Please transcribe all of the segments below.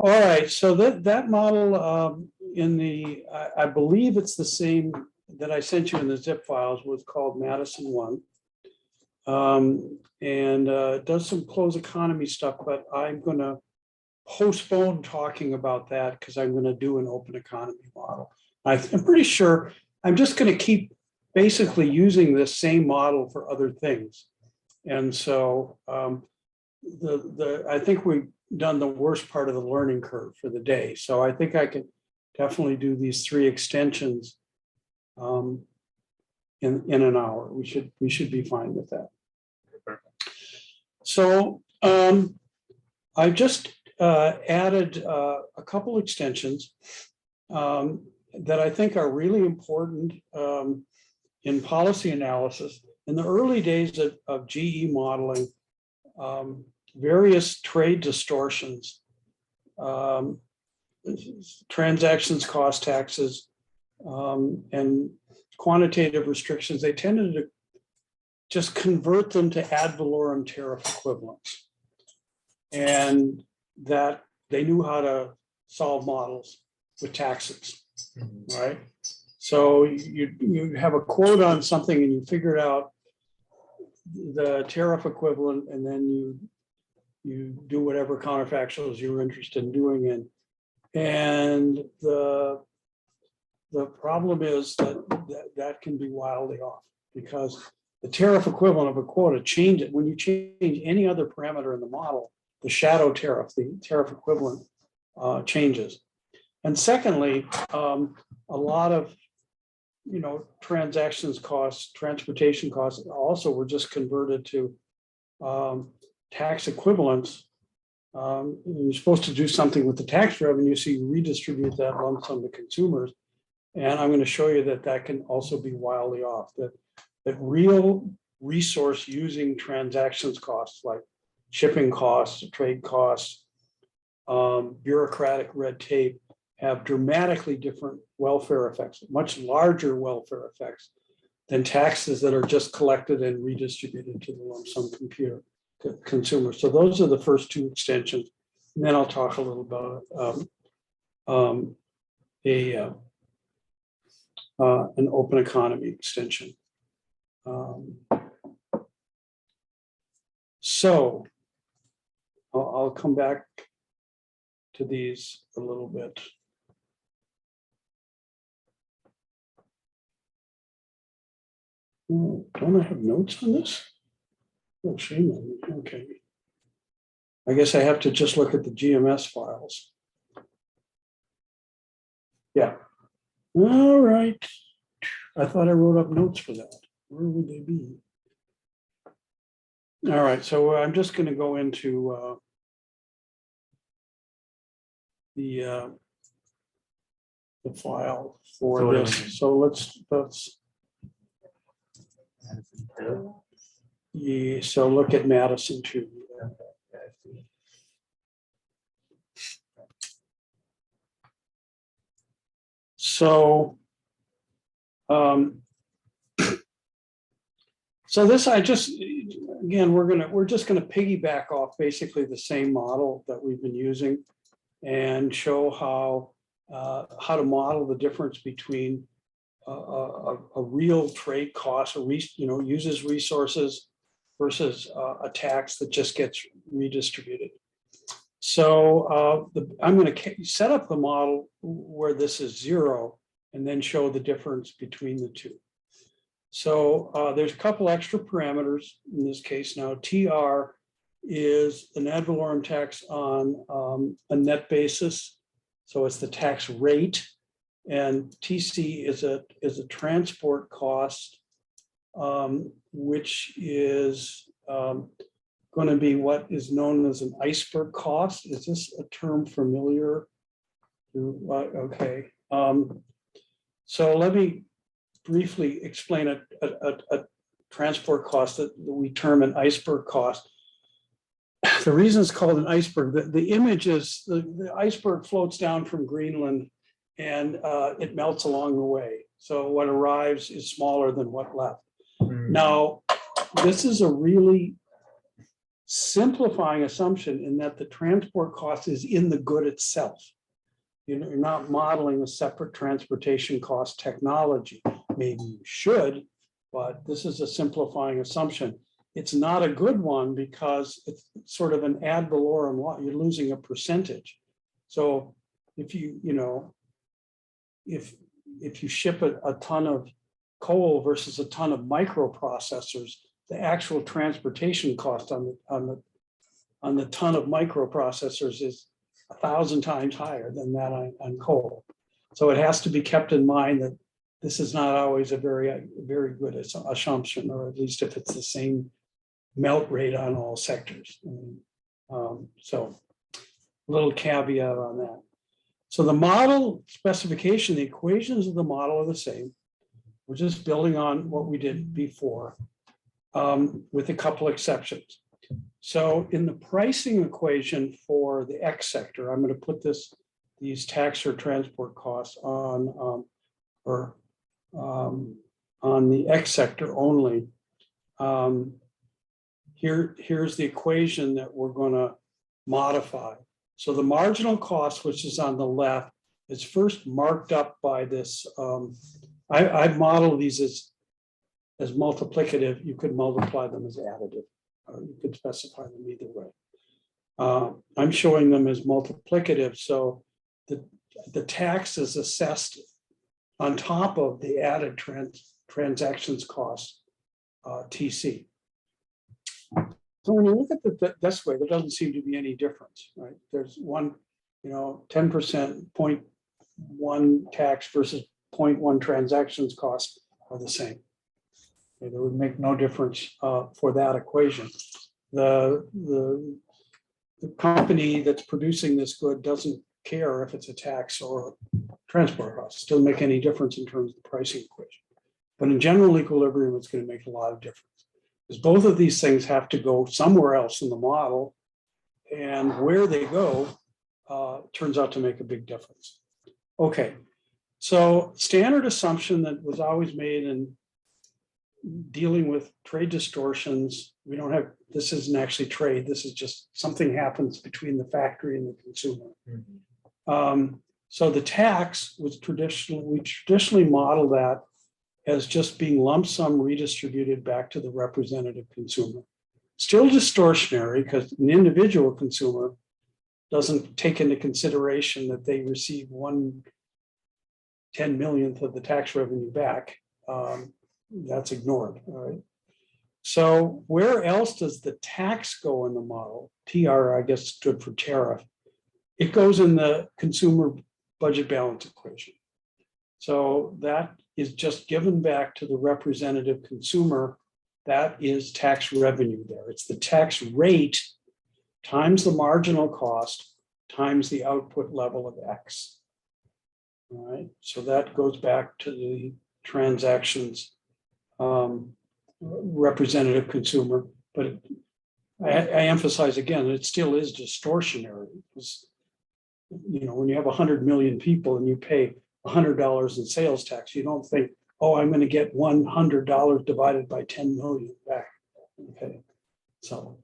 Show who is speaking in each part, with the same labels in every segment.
Speaker 1: All right, so that model in the, I believe it's the same that I sent you in the zip files, was called Madison 1. And it does some closed economy stuff, but I'm going to postpone talking about that because I'm going to do an open economy model. I'm pretty sure I'm just going to keep basically using this same model for other things. And so I think we've done the worst part of the learning curve for the day. So I think I can definitely do these 3 extensions in an hour. We should be fine with that. So I just added a couple extensions that I think are really important in policy analysis. In the early days of GE modeling, various trade distortions, transactions cost taxes, and quantitative restrictions, they tended to just convert them to ad valorem tariff equivalents. And that they knew how to solve models with taxes, right? So you have a quote on something and you figured out the tariff equivalent, and then you do whatever counterfactuals you're interested in doing in. And the problem is that can be wildly off, because the tariff equivalent of a quota changes when you change any other parameter in the model. The shadow tariff, the tariff equivalent, changes. And secondly, a lot of transactions costs, transportation costs also were just converted to tax equivalents. You're supposed to do something with the tax revenue, so you redistribute that lump sum to consumers. And I'm going to show you that can also be wildly off. That real resource using transactions costs, like shipping costs, trade costs, bureaucratic red tape, have dramatically different welfare effects, much larger welfare effects than taxes that are just collected and redistributed to the lump sum consumers. So those are the first 2 extensions. And then I'll talk a little about an open economy extension. So I'll come back to these a little bit. Oh, don't I have notes on this? Oh, shame on me. Okay. I guess I have to just look at the GMS files. Yeah. All right. I thought I wrote up notes for that. Where would they be? All right. So I'm just going to go into the file for this. So let's yeah, so look at Madison 2. So so this, again, we're just gonna piggyback off basically the same model that we've been using and show how to model the difference between a real trade cost, uses resources versus a tax that just gets redistributed. So I'm going to set up the model where this is 0 and then show the difference between the 2. So there's a couple extra parameters in this case. Now TR is an ad valorem tax on a net basis. So it's the tax rate. And TC is a transport cost, which is going to be what is known as an iceberg cost. Is this a term familiar? Okay. So let me briefly explain a transport cost that we term an iceberg cost. The reason it's called an iceberg, the image is the iceberg floats down from Greenland and it melts along the way. So what arrives is smaller than what left. Now, this is a really simplifying assumption in that the transport cost is in the good itself. You're not modeling a separate transportation cost technology. Maybe you should, but this is a simplifying assumption. It's not a good one because it's sort of an ad valorem law. You're losing a percentage. So if if you ship a ton of coal versus a ton of microprocessors, the actual transportation cost on the ton of microprocessors is 1,000 times higher than that on coal. So it has to be kept in mind that this is not always a very good assumption, or at least if it's the same melt rate on all sectors. So a little caveat on that. So the model specification, the equations of the model are the same. We're just building on what we did before, with a couple exceptions. So in the pricing equation for the X sector, I'm going to put these tax or transport costs on the X sector only. Here's the equation that we're going to modify. So the marginal cost, which is on the left, is first marked up by this. I've modeled these as multiplicative. You could multiply them as additive, or you could specify them either way. I'm showing them as multiplicative, so the tax is assessed on top of the added transactions cost, TC. So when you look at it this way, there doesn't seem to be any difference, right? There's one, 10%, 0.1 tax versus 0.1 transactions cost are the same. Okay, there would make no difference for that equation. The company that's producing this good doesn't care if it's a tax or transport cost. It doesn't make any difference in terms of the pricing equation. But in general equilibrium, it's going to make a lot of difference, because both of these things have to go somewhere else in the model, and where they go turns out to make a big difference. Okay, so standard assumption that was always made in dealing with trade distortions, we don't have, this isn't actually trade, this is just something happens between the factory and the consumer. Mm-hmm. So the tax was we traditionally model that as just being lump sum redistributed back to the representative consumer. Still distortionary, because an individual consumer doesn't take into consideration that they receive 1/10,000,000th of the tax revenue back. That's ignored. All right. So where else does the tax go in the model? TR, I guess, stood for tariff. It goes in the consumer budget balance equation. So that is just given back to the representative consumer. That is tax revenue there. It's the tax rate times the marginal cost times the output level of X. All right. So that goes back to the transactions representative consumer, but I emphasize again, it still is distortionary, because when you have 100 million people and you pay $100 in sales tax, you don't think, oh, I'm going to get $100 divided by 10 million back. Okay, so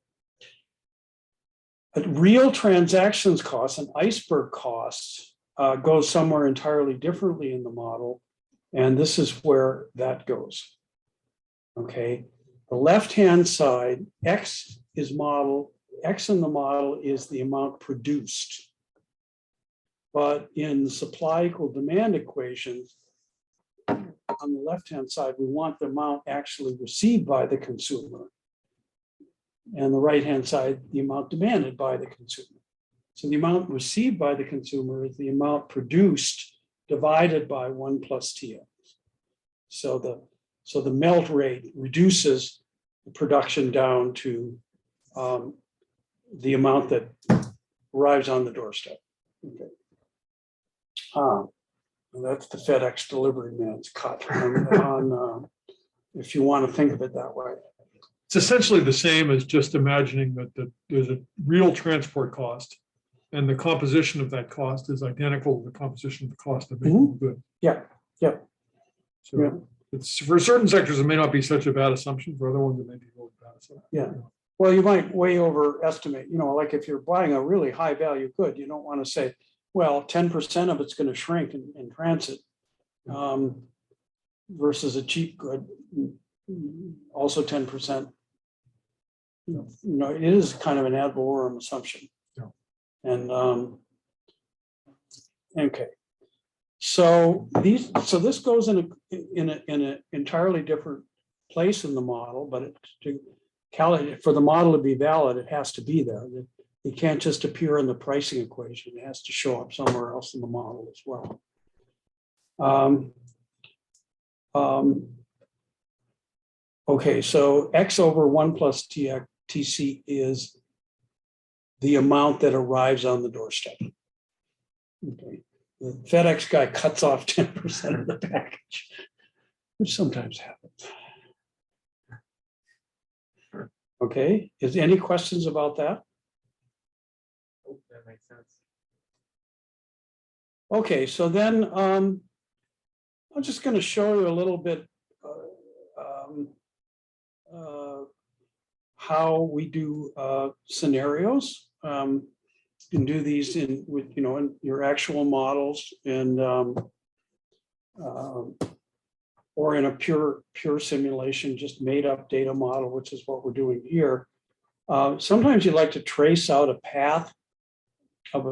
Speaker 1: real transactions costs and iceberg costs go somewhere entirely differently in the model, and this is where that goes. Okay, the left-hand side, X in the model is the amount produced. But in the supply equal demand equations, on the left-hand side, we want the amount actually received by the consumer. And the right-hand side, the amount demanded by the consumer. So the amount received by the consumer is the amount produced divided by 1 plus TX. So the melt rate reduces the production down to the amount that arrives on the doorstep. Okay. That's the FedEx delivery man's cut if you want to think of it that way.
Speaker 2: It's essentially the same as just imagining that there's a real transport cost, and the composition of that cost is identical to the composition of the cost of making the good.
Speaker 1: Yeah, yeah.
Speaker 2: So it's, for certain sectors, it may not be such a bad assumption. For other ones, it may be really bad. So,
Speaker 1: yeah. Well, you might way overestimate, like if you're buying a really high value good, you don't want to say, well, 10% of it's going to shrink in transit. Versus a cheap good, also 10%. It is kind of an ad valorem assumption.
Speaker 2: Yeah.
Speaker 1: And okay. So this goes in an entirely different place in the model, but for the model to be valid, it has to be there. It can't just appear in the pricing equation. It has to show up somewhere else in the model as well. Okay, so X over 1 plus TC is the amount that arrives on the doorstep. Okay. The FedEx guy cuts off 10% of the package, which sometimes happens. Okay, is any questions about that?
Speaker 3: Oh, that makes sense.
Speaker 1: Okay, so then I'm just going to show you a little bit how we do scenarios. You can do these in your actual models and or in a pure simulation, just made up data model, which is what we're doing here. Sometimes you like to trace out a path of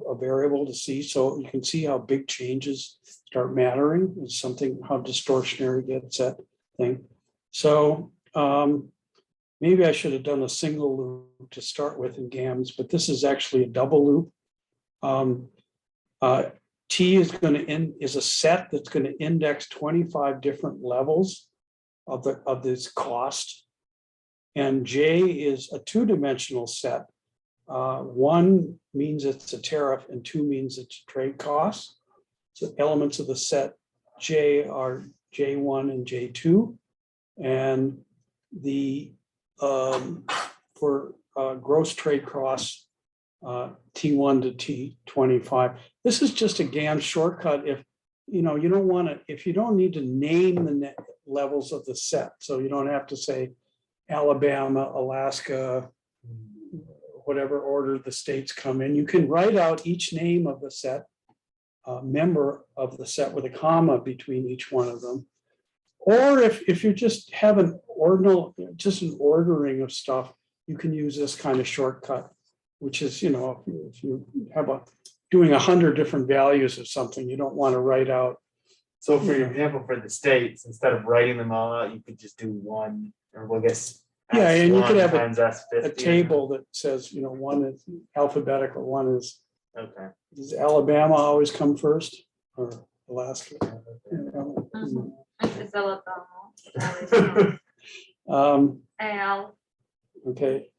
Speaker 1: a variable to see, so you can see how big changes start mattering. It's something how distortionary gets that thing. So maybe I should have done a single loop to start with in GAMS, but this is actually a double loop. T is a set that's going to index 25 different levels of this cost, and J is a two-dimensional set. 1 means it's a tariff, and 2 means it's trade costs. So elements of the set J are J1 and J2, and the for gross trade costs T1 to T25. This is just a GAMS shortcut if you don't want to, if you don't need to name the levels of the set, so you don't have to say Alabama, Alaska, whatever order the states come in. You can write out each name of the set, member of the set with a comma between each one of them. Or if you just have an ordering of stuff, you can use this kind of shortcut, which is, if you have doing 100 different values of something, you don't want to write out.
Speaker 3: So for example, for the states, instead of writing them all out, you could just do one, or well, I guess.
Speaker 1: Yeah, and you could have
Speaker 3: a
Speaker 1: table that says, one is alphabetical, one is.
Speaker 3: Okay.
Speaker 1: Does Alabama always come first, or Alaska?
Speaker 4: It's Alabama. Al.
Speaker 1: Okay.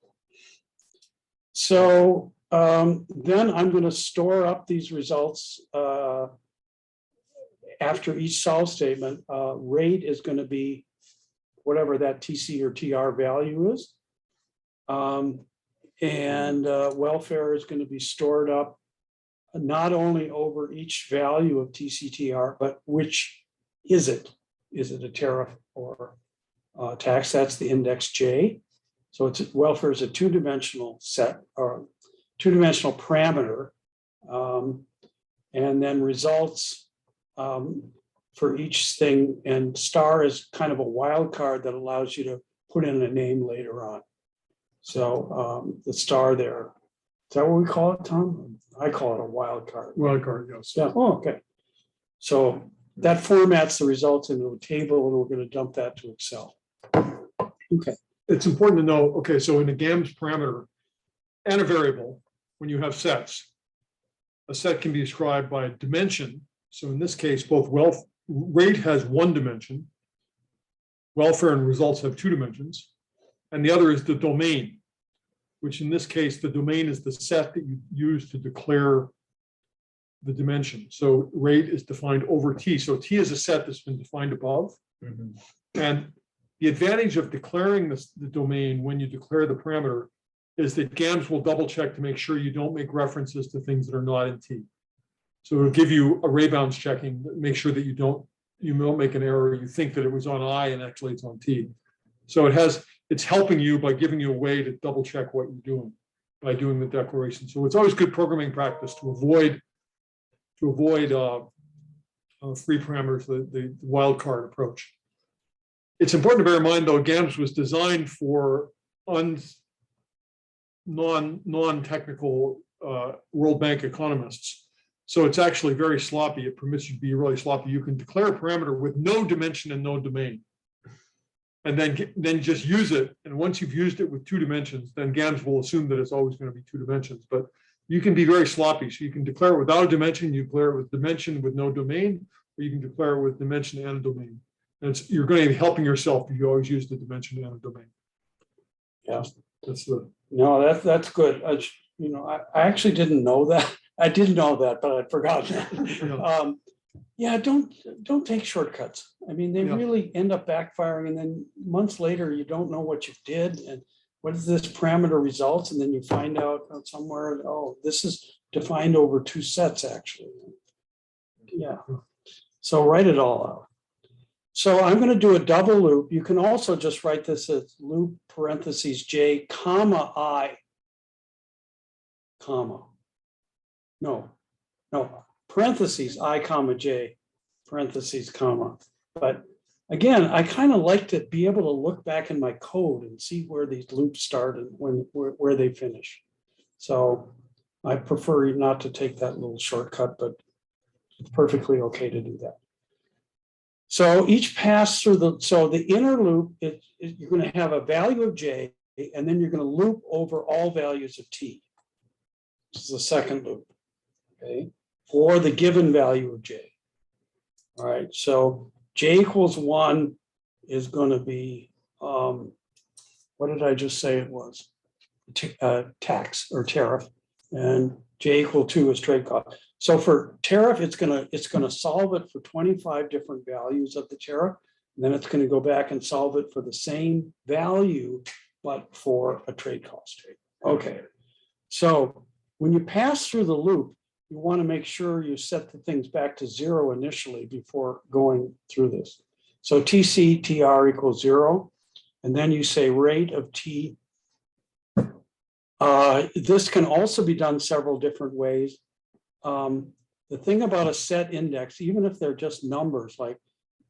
Speaker 1: So then I'm going to store up these results after each solve statement. Rate is going to be whatever that TC or TR value is. And welfare is going to be stored up not only over each value of TCTR, but which is it? Is it a tariff or tax? That's the index J. So welfare is a two-dimensional set or two-dimensional parameter. And then results for each thing, and star is kind of a wild card that allows you to put in a name later on. So the star there, is that what we call it, Tom? I call it a wild card.
Speaker 2: Wild card, yes.
Speaker 1: Yeah. Oh, okay. So that formats the results into a table, and we're going to dump that to Excel. Okay.
Speaker 2: It's important to know, okay, so in a GAMS parameter and a variable, when you have sets, a set can be described by a dimension. So in this case, both rate has one dimension, welfare and results have two dimensions, and the other is the domain, which in this case, the domain is the set that you use to declare the dimension. So rate is defined over T. So T is a set that's been defined above.
Speaker 3: Mhm.
Speaker 2: And the advantage of declaring the domain when you declare the parameter is that GAMS will double check to make sure you don't make references to things that are not in T. So it'll give you array bounds checking, make sure that you don't make an error. You think that it was on I and actually it's on T. So it it's helping you by giving you a way to double check what you're doing by doing the declaration. So it's always good programming practice to avoid free parameters, the wildcard approach. It's important to bear in mind, though, GAMS was designed for non-technical World Bank economists. So it's actually very sloppy. It permits you to be really sloppy. You can declare a parameter with no dimension and no domain, and then just use it. And once you've used it with 2 dimensions, then GAMS will assume that it's always going to be 2 dimensions. But you can be very sloppy. So you can declare it without a dimension, you declare it with dimension with no domain, or you can declare it with dimension and a domain. And you're going to be helping yourself if you always use the dimension and a domain.
Speaker 1: Yeah.
Speaker 2: That's the.
Speaker 1: No, that's good. I actually didn't know that. I did know that, but I'd forgotten that. Yeah, don't take shortcuts. I mean, they really end up backfiring, and then months later, you don't know what you did and what is this parameter results, and then you find out somewhere, oh, this is defined over 2 sets actually. Yeah. So write it all out. So I'm going to do a double loop. You can also just write this as loop parentheses J comma I comma. No, parentheses I comma J parentheses comma. But again, I kind of like to be able to look back in my code and see where these loops start and where they finish. So I prefer not to take that little shortcut, but it's perfectly okay to do that. So each pass through the inner loop, you're going to have a value of J, and then you're going to loop over all values of T. This is the second loop, okay, for the given value of J. All right, so J equals 1 is going to be, what did I just say it was? Tax or tariff, and J equal 2 is trade cost. So for tariff, it's gonna solve it for 25 different values of the tariff. And then it's going to go back and solve it for the same value, but for a trade cost. Okay. So when you pass through the loop, you want to make sure you set the things back to 0 initially before going through this. So TC TR equals 0, and then you say rate of T. This can also be done several different ways. The thing about a set index, even if they're just numbers, like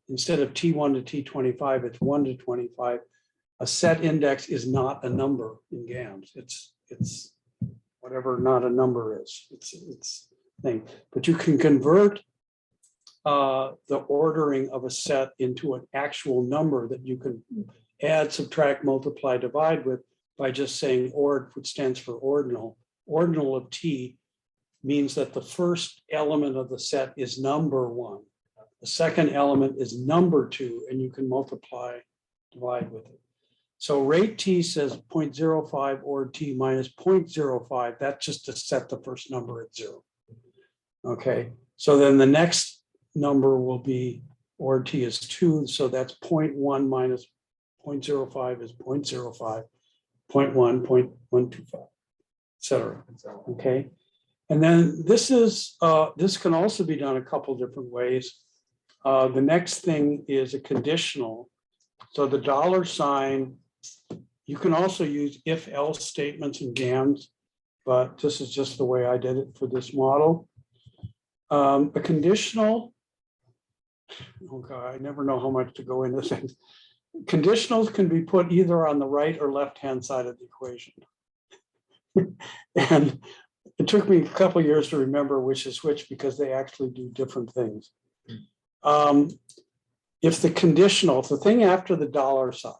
Speaker 1: instead of T1 to T25, it's 1 to 25, a set index is not a number in GAMS. It's whatever not a number is. It's thing. But you can convert the ordering of a set into an actual number that you can add, subtract, multiply, divide with by just saying ord, which stands for ordinal. Ordinal of T means that the first element of the set is number 1. The second element is number 2, and you can multiply, divide with it. So rate T says 0.05 ord T minus 0.05. That's just to set the first number at 0. Okay, so then the next number will be ord T is 2, so that's 0.1 minus 0.05 is 0.05, 0.1, 0.125, etc. Okay. And then this can also be done a couple different ways. The next thing is a conditional. So the $, you can also use if-else statements in GAMS, but this is just the way I did it for this model. A conditional, oh God, I never know how much to go into things. Conditionals can be put either on the right or left-hand side of the equation. And it took me a couple of years to remember which is which because they actually do different things. If the thing after the $sign,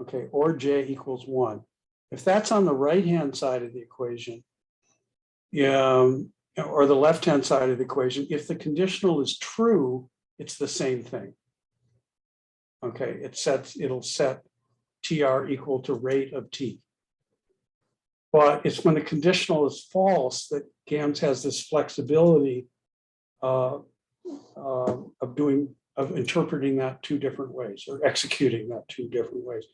Speaker 1: okay, or J equals 1, if that's on the right-hand side of the equation, or the left-hand side of the equation, if the conditional is true, it's the same thing. Okay, it'll set TR equal to rate of T. But it's when the conditional is false that GAMS has this flexibility of interpreting that 2 different ways or executing that 2 different ways.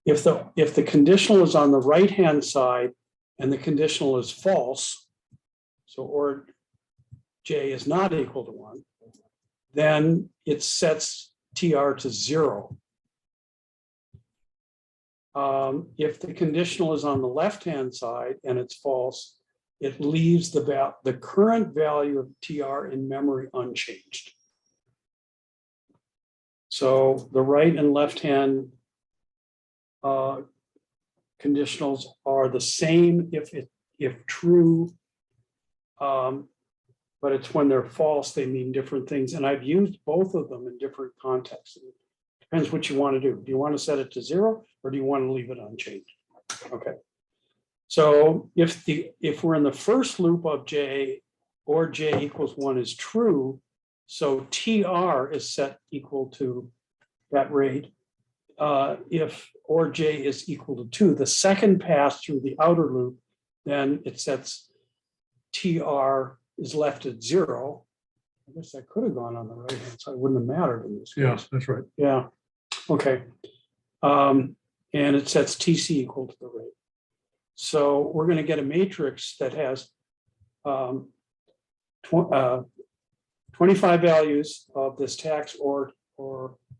Speaker 1: If the conditional is on the right-hand side and the conditional is false, so or J is not equal to 1, then it sets TR to 0. If the conditional is on the left-hand side and it's false, it leaves the current value of TR in memory unchanged. So the right and left-hand conditionals are the same if true, but it's when they're false, they mean different things. And I've used both of them in different contexts. It depends what you want to do. Do you want to set it to 0 or do you want to leave it unchanged? Okay. So if we're in the first loop of J or J equals 1 is true, so TR is set equal to that rate. If or J is equal to 2, the second pass through the outer loop, then it sets TR is left at 0. I guess that could have gone on the right hand side. It wouldn't have mattered in this case.
Speaker 2: Yeah, that's right.
Speaker 1: Yeah. Okay. And it sets TC equal to the rate. So we're going to get a matrix that has 25 values of this tax or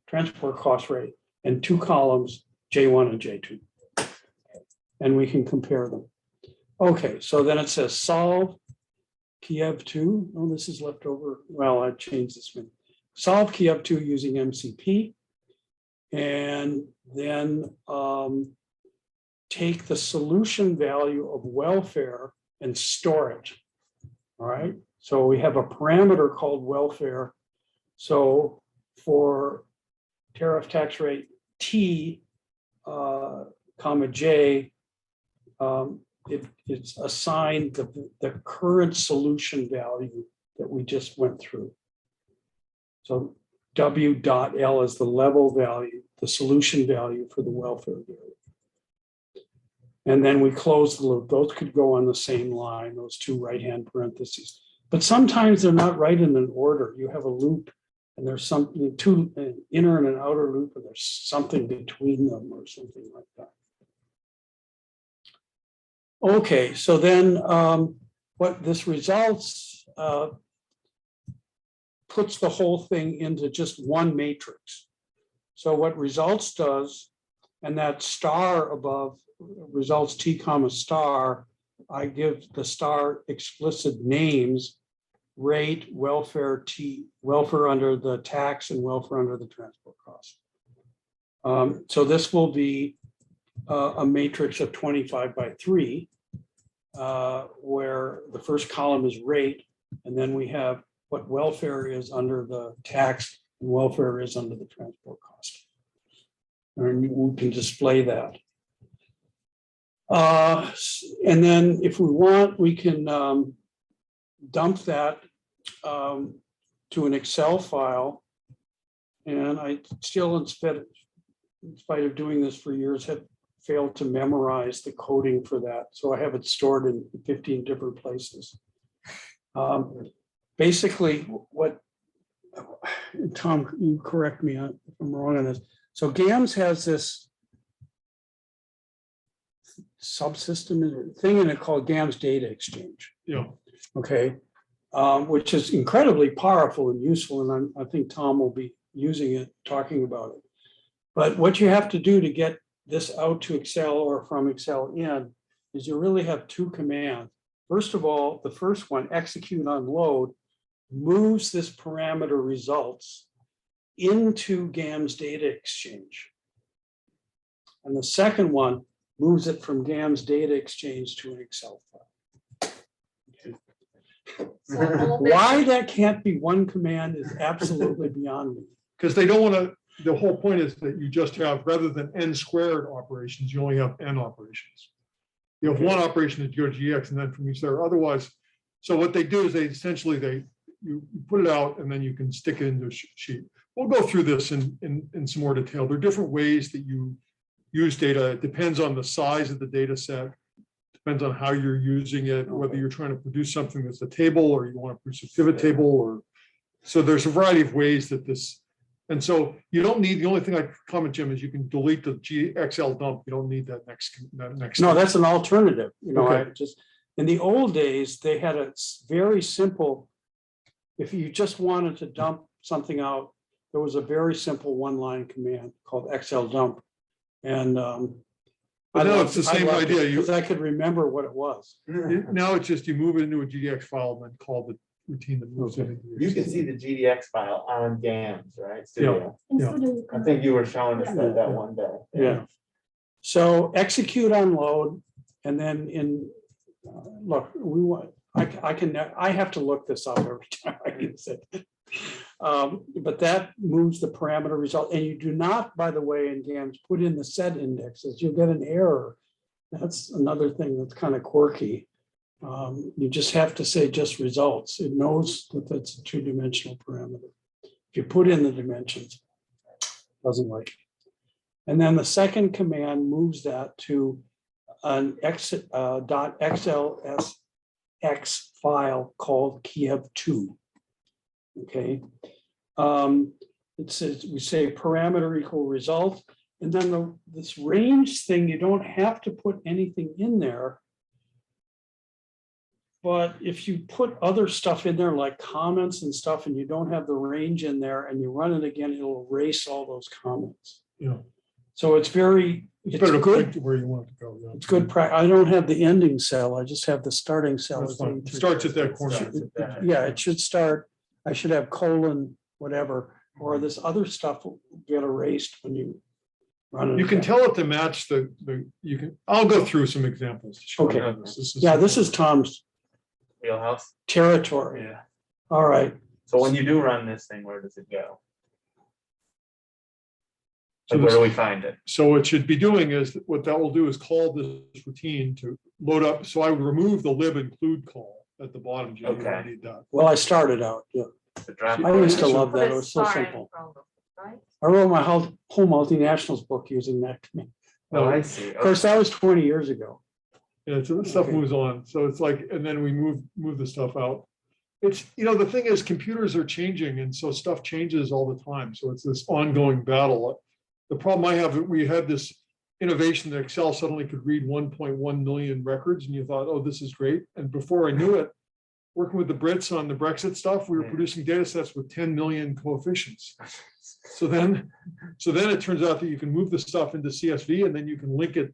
Speaker 1: transport cost rate and 2 columns, J1 and J2. And we can compare them. Okay, so then it says solve Kiev 2. Oh, this is left over. Well, I changed this one. Solve Kiev 2 using MCP. And then take the solution value of welfare and store it. All right. So we have a parameter called welfare. So for tariff tax rate T, comma J, it's assigned the current solution value that we just went through. So W dot L is the level value, the solution value for the welfare value. And then we close the loop. Those could go on the same line, those 2 right-hand parentheses. But sometimes they're not right in an order. You have a loop and there's something, 2 an inner and an outer loop, and there's something between them or something like that. Okay, so then what this results puts the whole thing into just one matrix. So what results does, and that star above results T comma star, I give the star explicit names, rate, welfare, T, welfare under the tax and welfare under the transport cost. So this will be a matrix of 25 by 3, where the first column is rate, and then we have what welfare is under the tax and welfare is under the transport cost. And we can display that. And then if we want, we can dump that to an Excel file. And I still, in spite of doing this for years, have failed to memorize the coding for that. So I have it stored in 15 different places. Basically, what, Tom, you correct me if I'm wrong on this. So GAMS has this subsystem thing in it called GAMS Data Exchange.
Speaker 2: Yeah.
Speaker 1: Okay. Which is incredibly powerful and useful. And I think Tom will be using it, talking about it. But what you have to do to get this out to Excel or from Excel in is you really have 2 commands. First of all, the first one, execute unload, moves this parameter results into GAMS Data Exchange. And the second one moves it from GAMS Data Exchange to an Excel file.
Speaker 4: So a little bit-
Speaker 1: Why that can't be one command is absolutely beyond me.
Speaker 2: Because they don't want to, the whole point is that you just have, rather than n squared operations, you only have n operations. You have one operation that goes GX and then from each there. Otherwise, so what they do is they essentially, you put it out and then you can stick it into a sheet. We'll go through this in some more detail. There are different ways that you use data. It depends on the size of the data set. Depends on how you're using it, whether you're trying to produce something that's a table or you want to produce a pivot table, or so there's a variety of ways that this, and so you don't need, the only thing I comment, Jim, is you can delete the GXL dump. You don't need that next.
Speaker 1: No, that's an alternative. You know,
Speaker 2: Okay.
Speaker 1: I just, in the old days, they had a very simple, if you just wanted to dump something out, there was a very simple 1-line command called XL dump. And
Speaker 2: But now
Speaker 1: loved-
Speaker 2: it's the
Speaker 1: I
Speaker 2: same
Speaker 1: loved it
Speaker 2: idea. You,
Speaker 1: 'cause I could remember what it was.
Speaker 2: now it's just you move it into a GDX file and then call the routine that moves it. into your
Speaker 3: You can
Speaker 2: system.
Speaker 3: see the GDX file on GAMS, right? Studio.
Speaker 4: And
Speaker 2: Yeah.
Speaker 4: so do you
Speaker 3: I think you were showing us that
Speaker 2: Yeah.
Speaker 3: one day.
Speaker 1: Yeah. So execute unload, and then look, we want, I have to look this up every time I use it. But that moves the parameter result, and you do not, by the way, in GAMS, put in the set indexes, you'll get an error. That's another thing that's kind of quirky. You just have to say just results. It knows that that's a two-dimensional parameter. If you put in the dimensions, it doesn't like it. And then the second command moves that to an .xlsx file called Kiev2. Okay. It says, we say parameter equal result, and then this range thing, you don't have to put anything in there. But if you put other stuff in there like comments and stuff, and you don't have the range in there and you run it again, it'll erase all those comments.
Speaker 2: Yeah.
Speaker 1: So it's very,
Speaker 2: It's
Speaker 1: it's
Speaker 2: better to point
Speaker 1: good.
Speaker 2: to where you want it to go. Yeah.
Speaker 1: It's good. I don't have the ending cell. I just have the starting cell.
Speaker 2: That's
Speaker 1: as
Speaker 2: fine. It
Speaker 1: 83.
Speaker 2: starts at that corner.
Speaker 3: Starts at that.
Speaker 1: Yeah, it should start, I should have colon, whatever, or this other stuff will get erased when you run it.
Speaker 2: You can
Speaker 1: again.
Speaker 2: tell it to match you can, I'll go through some examples. to show
Speaker 1: Okay.
Speaker 2: you this.
Speaker 1: Yeah, this is Tom's
Speaker 3: Wheelhouse.
Speaker 1: territory.
Speaker 3: Yeah.
Speaker 1: All right.
Speaker 3: So when you do run this thing, where does it go?
Speaker 2: So
Speaker 3: Like, where
Speaker 2: this-
Speaker 3: do we find it?
Speaker 2: So what it should be doing is, what that will do is call this routine to load up. So I would remove the lib include call at the bottom. Jim. You don't
Speaker 3: Okay.
Speaker 2: need that.
Speaker 1: Well, I started out. Yeah.
Speaker 3: The drop.
Speaker 1: I used to
Speaker 2: So-
Speaker 1: love that. It was so simple. I wrote my whole multinationals book using that command.
Speaker 3: Oh, I see.
Speaker 1: Of course, that was 20 years ago.
Speaker 2: Yeah, so this stuff
Speaker 1: Okay.
Speaker 2: moves on. So it's like, and then we move the stuff out. It's, the thing is, computers are changing, and so stuff changes all the time. So it's this ongoing battle. The problem I have, we had this innovation that Excel suddenly could read 1.1 million records, and you thought, oh, this is great. And before I knew it, working with the Brits on the Brexit stuff, we were
Speaker 3: Yeah.
Speaker 2: producing data sets with 10 million coefficients. So then it turns out that you can move the stuff into CSV, and then you can link it.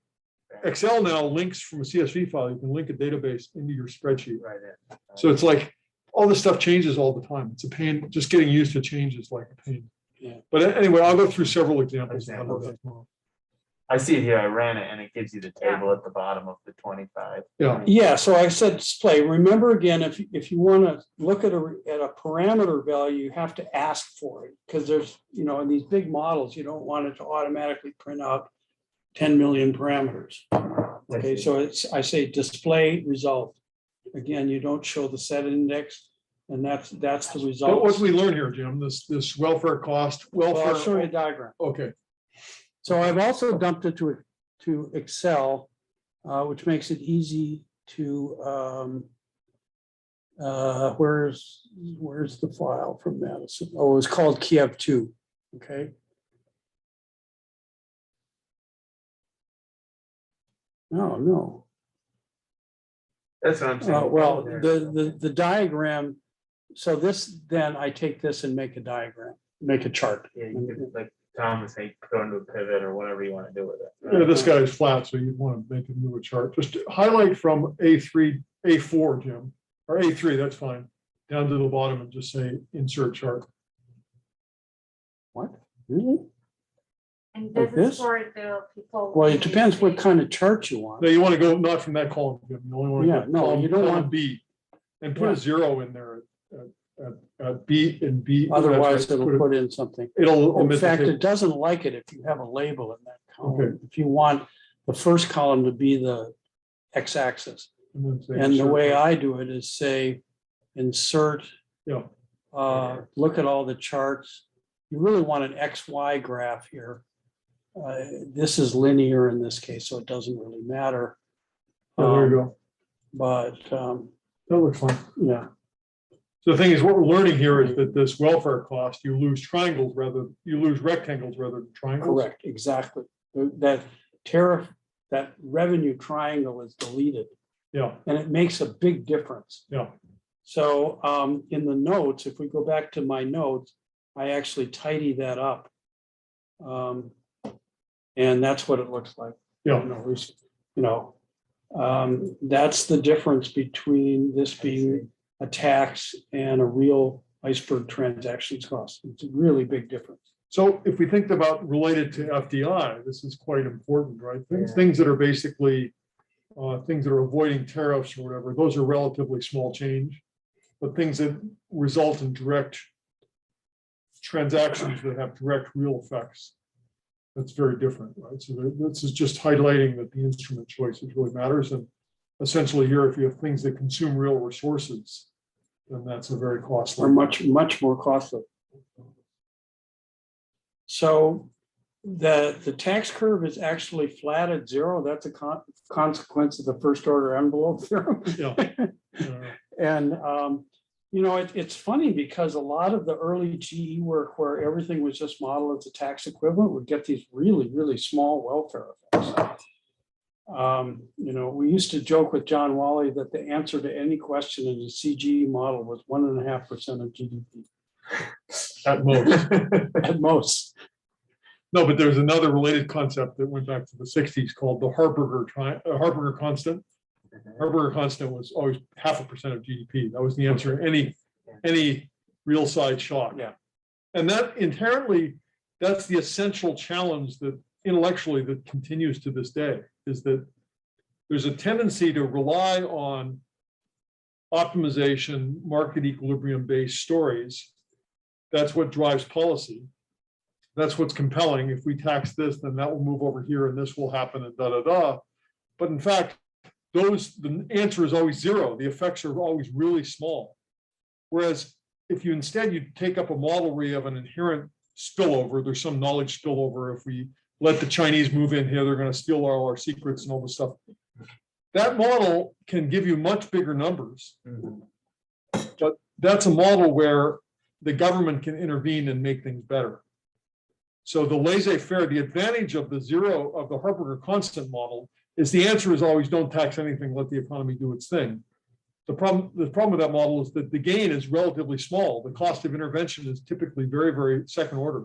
Speaker 2: Excel now links from a CSV file. You can link a database into your spreadsheet.
Speaker 3: Right in.
Speaker 2: So it's like all this stuff changes all the time. It's a pain. Just getting used to change is like a pain.
Speaker 1: Yeah.
Speaker 2: But anyway, I'll go through several examples. of how to do that tomorrow.
Speaker 3: I see it here. I ran it and it gives you the table at the bottom of the 25.
Speaker 2: Yeah.
Speaker 1: Yeah, so I said display. Remember again, if you want to look at a parameter value, you have to ask for it, because there's, in these big models, you don't want it to automatically print out 10 million parameters. Okay, so I say display result. Again, you don't show the set index, and that's the
Speaker 2: But what
Speaker 1: result.
Speaker 2: do we learn here, Jim? This welfare cost,
Speaker 1: Well, I'll show you a
Speaker 2: welfare.
Speaker 1: diagram.
Speaker 2: Okay,
Speaker 1: So I've also dumped it to Excel, which makes it easy to, where's the file from Madison? Oh, it's called Kiev2, okay? No.
Speaker 3: That's what I'm saying.
Speaker 1: Well, the diagram, so this, then I take this and make a diagram, make a chart.
Speaker 3: Yeah, you could, like Thomas, say, go into a pivot or whatever you want to do with it.
Speaker 2: yeah, this guy is flat, so you'd want to make him do a chart. Just highlight from A3, A4, Jim, or A3, that's fine. Down to the bottom and just say insert chart.
Speaker 1: What? Really?
Speaker 4: And
Speaker 1: Like
Speaker 4: this
Speaker 1: this?
Speaker 4: is for the people.
Speaker 1: Well, it depends what kind of chart you want.
Speaker 2: Now you want to go not from that column, Jim. You only want to
Speaker 1: Yeah,
Speaker 2: go
Speaker 1: no,
Speaker 2: column-
Speaker 1: you don't
Speaker 2: column
Speaker 1: want-
Speaker 2: B. And put
Speaker 1: Yeah.
Speaker 2: a 0 in there at B and B.
Speaker 1: Otherwise,
Speaker 2: That's right.
Speaker 1: it'll put in something.
Speaker 2: It'll
Speaker 1: In
Speaker 2: omit the
Speaker 1: fact,
Speaker 2: table.
Speaker 1: it doesn't like it if you have a label in that column.
Speaker 2: Okay.
Speaker 1: If you want the first column to be the x-axis.
Speaker 2: And then say
Speaker 1: And the
Speaker 2: insert
Speaker 1: way
Speaker 2: chart.
Speaker 1: I do it is say, insert,
Speaker 2: Yeah,
Speaker 1: look at all the charts. You really want an XY graph here. This is linear in this case, so it doesn't really matter.
Speaker 2: yeah, there you go.
Speaker 1: But,
Speaker 2: That looks fine.
Speaker 1: yeah,
Speaker 2: So the thing is, what we're learning here is that this welfare cost, you lose rectangles rather than triangles.
Speaker 1: correct, exactly. That tariff, that revenue triangle is deleted.
Speaker 2: Yeah,
Speaker 1: And it makes a big difference.
Speaker 2: yeah.
Speaker 1: So in the notes, if we go back to my notes, I actually tidy that up. And that's what it looks like.
Speaker 2: Yeah.
Speaker 1: That's the difference between this being a tax and a real iceberg transactions cost. It's a really big difference.
Speaker 2: So if we think about related to FDI, this is quite important, right?
Speaker 3: Yeah.
Speaker 2: Things that are basically things that are avoiding tariffs or whatever, those are relatively small change. But things that result in direct transactions that have direct real effects, that's very different, right? So this is just highlighting that the instrument choices really matters. And essentially here, if you have things that consume real resources, then that's a very costly.
Speaker 1: Are much more costly. So the tax curve is actually flat at zero. That's a consequence of the first order envelope theorem.
Speaker 2: Yeah.
Speaker 1: And it's funny because a lot of the early GE work where everything was just modeled as a tax equivalent would get these really, really small welfare effects. We used to joke with John Wally that the answer to any question in the CGE model was 1.5% of GDP
Speaker 2: At most.
Speaker 1: at most.
Speaker 2: No, but there's another related concept that went back to the 60s called the Harburger constant. Harburger constant was always 0.5% of GDP. That was the answer in any real side shock.
Speaker 1: Yeah.
Speaker 2: And that inherently, that's the essential challenge that intellectually that continues to this day, is that there's a tendency to rely on optimization, market equilibrium based stories. That's what drives policy. That's what's compelling. If we tax this, then that will move over here and this will happen and da da da. But in fact, the answer is always zero. The effects are always really small. Whereas if you take up a model where you have an inherent spillover, there's some knowledge spillover. If we let the Chinese move in here, they're going to steal all our secrets and all this stuff. That model can give you much bigger numbers. But that's a model where the government can intervene and make things better. So the laissez-faire, the advantage of the Harburger constant model is the answer is always don't tax anything, let the economy do its thing. The problem with that model is that the gain is relatively small. The cost of intervention is typically very, very second order.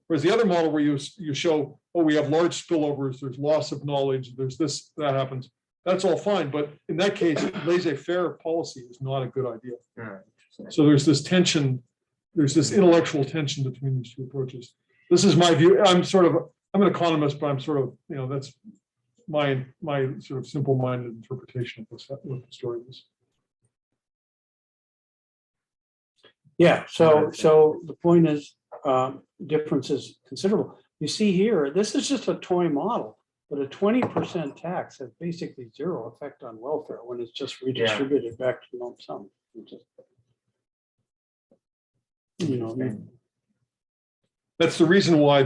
Speaker 2: Whereas the other model where you show, oh, we have large spillovers, there's loss of knowledge, there's this, that happens, that's all fine. But in that case, laissez-faire policy is not a good idea. So there's this tension, there's this intellectual tension between these two approaches. This is my view. I'm an economist, but I'm sort of, that's my sort of simple-minded interpretation of what the story is.
Speaker 1: Yeah, so the point is, difference is considerable. You see here, this is just a toy model, but a 20% tax has basically zero effect on welfare when it's just redistributed back to lump sum.
Speaker 2: That's the reason why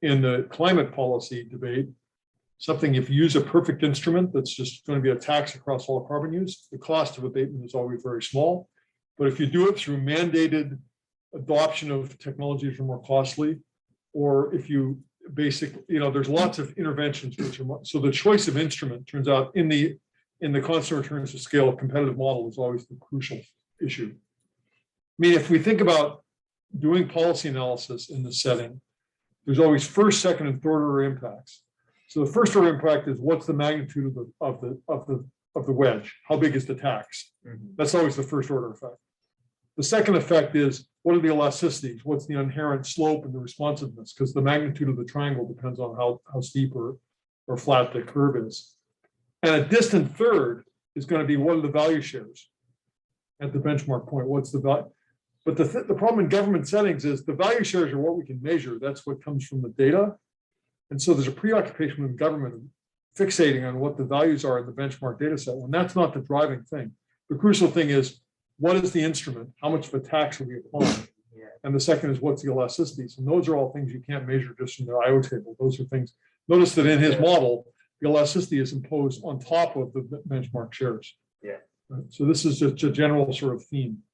Speaker 2: in the climate policy debate, if you use a perfect instrument that's just going to be a tax across all carbon use, the cost of abatement is always very small. But if you do it through mandated adoption of technologies that are more costly, or if you there's lots of interventions so the choice of instrument turns out in the constant returns to scale of competitive model is always the crucial issue. I mean, if we think about doing policy analysis in this setting, there's always first, second, and third order impacts. So the first order impact is what's the magnitude of the wedge? How big is the tax? That's always the first order effect. The second effect is what are the elasticities? What's the inherent slope and the responsiveness? Because the magnitude of the triangle depends on how steep or flat the curve is. And a distant third is going to be what are the value shares at the benchmark point? What's the value? But the problem in government settings is the value shares are what we can measure. That's what comes from the data. And so there's a preoccupation with government of fixating on what the values are in the benchmark data set, when that's not the driving thing. The crucial thing is, what is the instrument? How much of a tax are we applying? And the second is, what's the elasticities? And those are all things you can't measure just from the IO table. Those are things. Notice that in his model, the elasticity is imposed on top of the benchmark shares.
Speaker 3: Yeah.
Speaker 2: Right? So this is just a general sort of theme.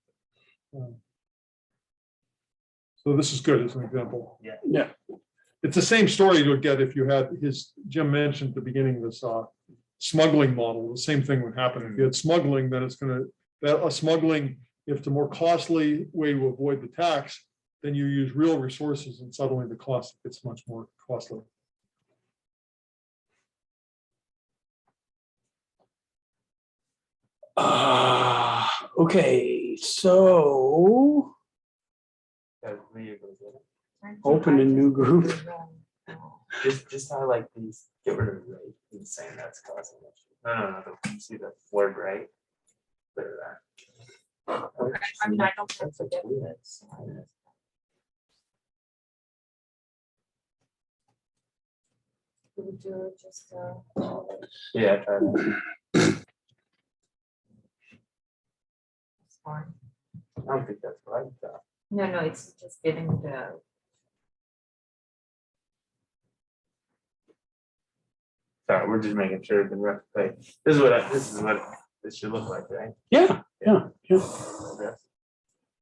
Speaker 2: So this is good as an example.
Speaker 1: Yeah.
Speaker 2: It's the same story you would get if you had Jim mentioned at the beginning, this smuggling model. The same thing would happen. If you had smuggling, then smuggling, if it's a more costly way to avoid the tax, then you use real resources and suddenly the cost gets much more costly.
Speaker 1: Okay, so Open a new group.
Speaker 3: Just highlight these, get rid of the rate, he's saying that's causing it. No, you see the word right? Clear that.
Speaker 4: I mean, I don't have
Speaker 3: That's
Speaker 4: to
Speaker 3: a
Speaker 4: get
Speaker 3: tweet.
Speaker 4: this. We do it just,
Speaker 3: Yeah, try that.
Speaker 4: it's fine.
Speaker 3: I don't think that's right, though.
Speaker 4: No, it's just getting the,
Speaker 3: Sorry, we're just making sure the rest, like, this is what this should look like, right?
Speaker 1: yeah.
Speaker 3: I guess.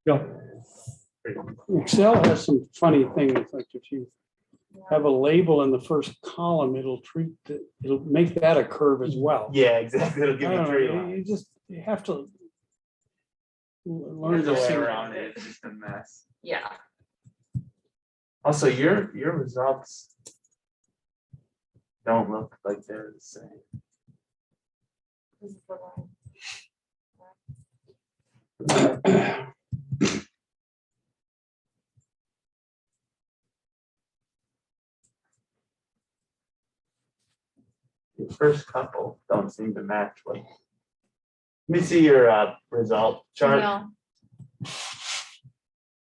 Speaker 2: Yeah.
Speaker 1: Excel has some funny things, like if you have a label in the first column, it'll make that a curve as well.
Speaker 3: Yeah, exactly, it'll give
Speaker 1: I
Speaker 3: you
Speaker 1: don't
Speaker 3: three
Speaker 1: know,
Speaker 3: lines.
Speaker 1: you have to learn
Speaker 3: There's
Speaker 1: to
Speaker 3: a way
Speaker 1: see.
Speaker 3: around it, it's just a mess.
Speaker 4: yeah.
Speaker 3: Also, your results don't look like they're the same.
Speaker 4: This is the one.
Speaker 3: The first couple don't seem to match what. Let me see your result chart,
Speaker 4: No,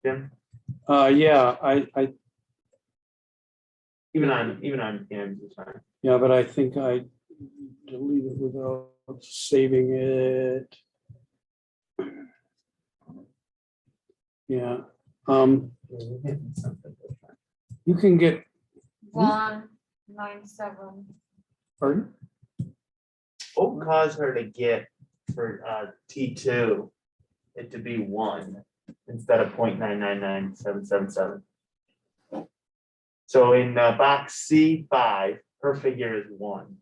Speaker 3: Jim,
Speaker 1: Yeah, I
Speaker 3: even on Cam's is fine.
Speaker 1: yeah, but I think I deleted without saving it. Yeah,
Speaker 3: You're hitting something different.
Speaker 1: you can get,
Speaker 4: 197.
Speaker 1: pardon?
Speaker 3: What would cause her to get for T2 it to be 1 instead of 0.999777? So in box C5, her figure is 1.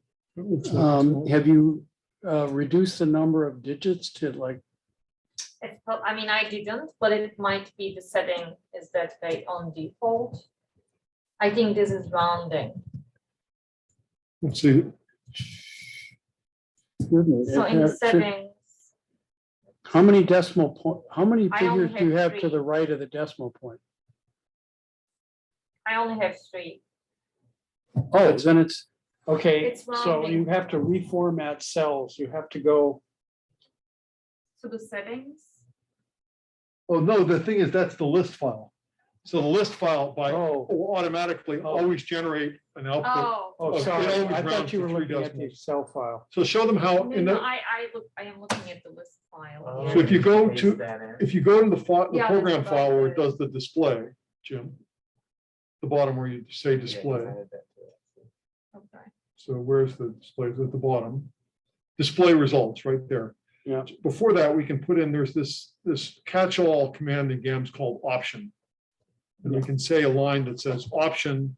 Speaker 1: Have you reduced the number of digits to like,
Speaker 4: I mean, I didn't, but it might be the setting is that way on default. I think this is rounding.
Speaker 2: Let's see.
Speaker 4: So in the settings,
Speaker 1: how many decimal point, how many
Speaker 4: I only
Speaker 1: figures do you
Speaker 4: have
Speaker 1: have to
Speaker 4: 3.
Speaker 1: the right of the decimal point?
Speaker 4: I only have 3.
Speaker 1: Oh, then it's, okay,
Speaker 4: It's
Speaker 1: so you
Speaker 4: rounding.
Speaker 1: have to reformat cells, you have to go,
Speaker 4: To the settings.
Speaker 2: Oh, no, the thing is, that's the list file. So the list file
Speaker 1: oh,
Speaker 2: will automatically always generate an output.
Speaker 4: Oh.
Speaker 1: oh,
Speaker 2: Okay,
Speaker 1: sorry,
Speaker 2: always
Speaker 1: I
Speaker 2: round
Speaker 1: thought you
Speaker 2: to
Speaker 1: were
Speaker 2: 3
Speaker 1: looking at the
Speaker 2: decimals.
Speaker 1: Excel file.
Speaker 2: So show them how,
Speaker 4: No,
Speaker 2: in
Speaker 4: no,
Speaker 2: the,
Speaker 4: I am looking at the list file.
Speaker 3: Oh,
Speaker 2: So if you go
Speaker 3: paste
Speaker 2: to-
Speaker 3: that in.
Speaker 2: if you go to the file, the
Speaker 4: Yeah,
Speaker 2: program
Speaker 4: that's
Speaker 2: file where it
Speaker 4: right.
Speaker 2: does the display, Jim. The bottom where you say
Speaker 3: Yeah,
Speaker 2: display.
Speaker 3: I had that too.
Speaker 4: Okay.
Speaker 2: So where's the display? It's at the bottom. Display results right there.
Speaker 1: Yeah.
Speaker 2: Before that, we can put in, there's this catch-all command in GAMS called option. And we can say a line that says option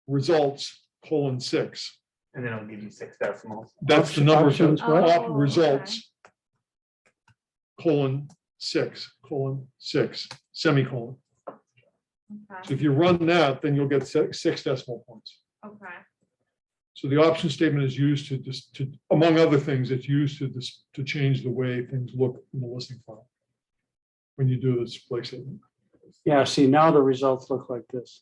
Speaker 2: results : 6.
Speaker 3: And then it'll give you 6 decimals.
Speaker 2: That's the number of
Speaker 1: Options,
Speaker 2: the
Speaker 1: what?
Speaker 2: op
Speaker 4: Oh,
Speaker 2: results : 6, semicolon.
Speaker 4: Okay.
Speaker 2: So if you run that, then you'll get 6 decimal points.
Speaker 4: Okay.
Speaker 2: So the option statement is used to among other things, it's used to change the way things look in the listing file. When you do the display statement.
Speaker 1: Yeah, see, now the results look like this.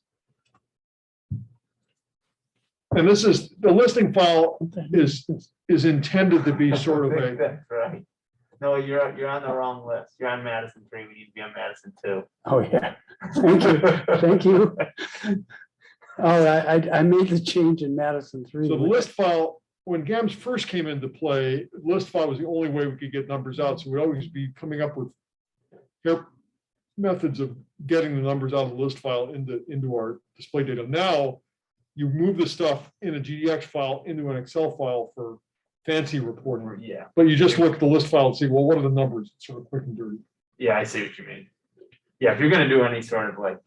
Speaker 2: And this is, the listing file
Speaker 1: What the heck
Speaker 2: is intended to be sort of a,
Speaker 3: That's right. No, you're on the wrong list. You're on Madison 3. We need to be on Madison 2.
Speaker 1: Oh, yeah, thank you, thank you. Oh, I made the change in Madison 3.
Speaker 2: so the list file, when GAMS first came into play, the list file was the only way we could get numbers out. So we'd always be coming up with methods of getting the numbers out of the list file into our display data. Now, you move the stuff in a GDX file into an Excel file for fancy reporting.
Speaker 3: Yeah,
Speaker 2: But you just look at the list file and see, well, what are the numbers? It's sort of quick and dirty.
Speaker 3: yeah, I see what you mean. Yeah, if you're gonna do any sort of like,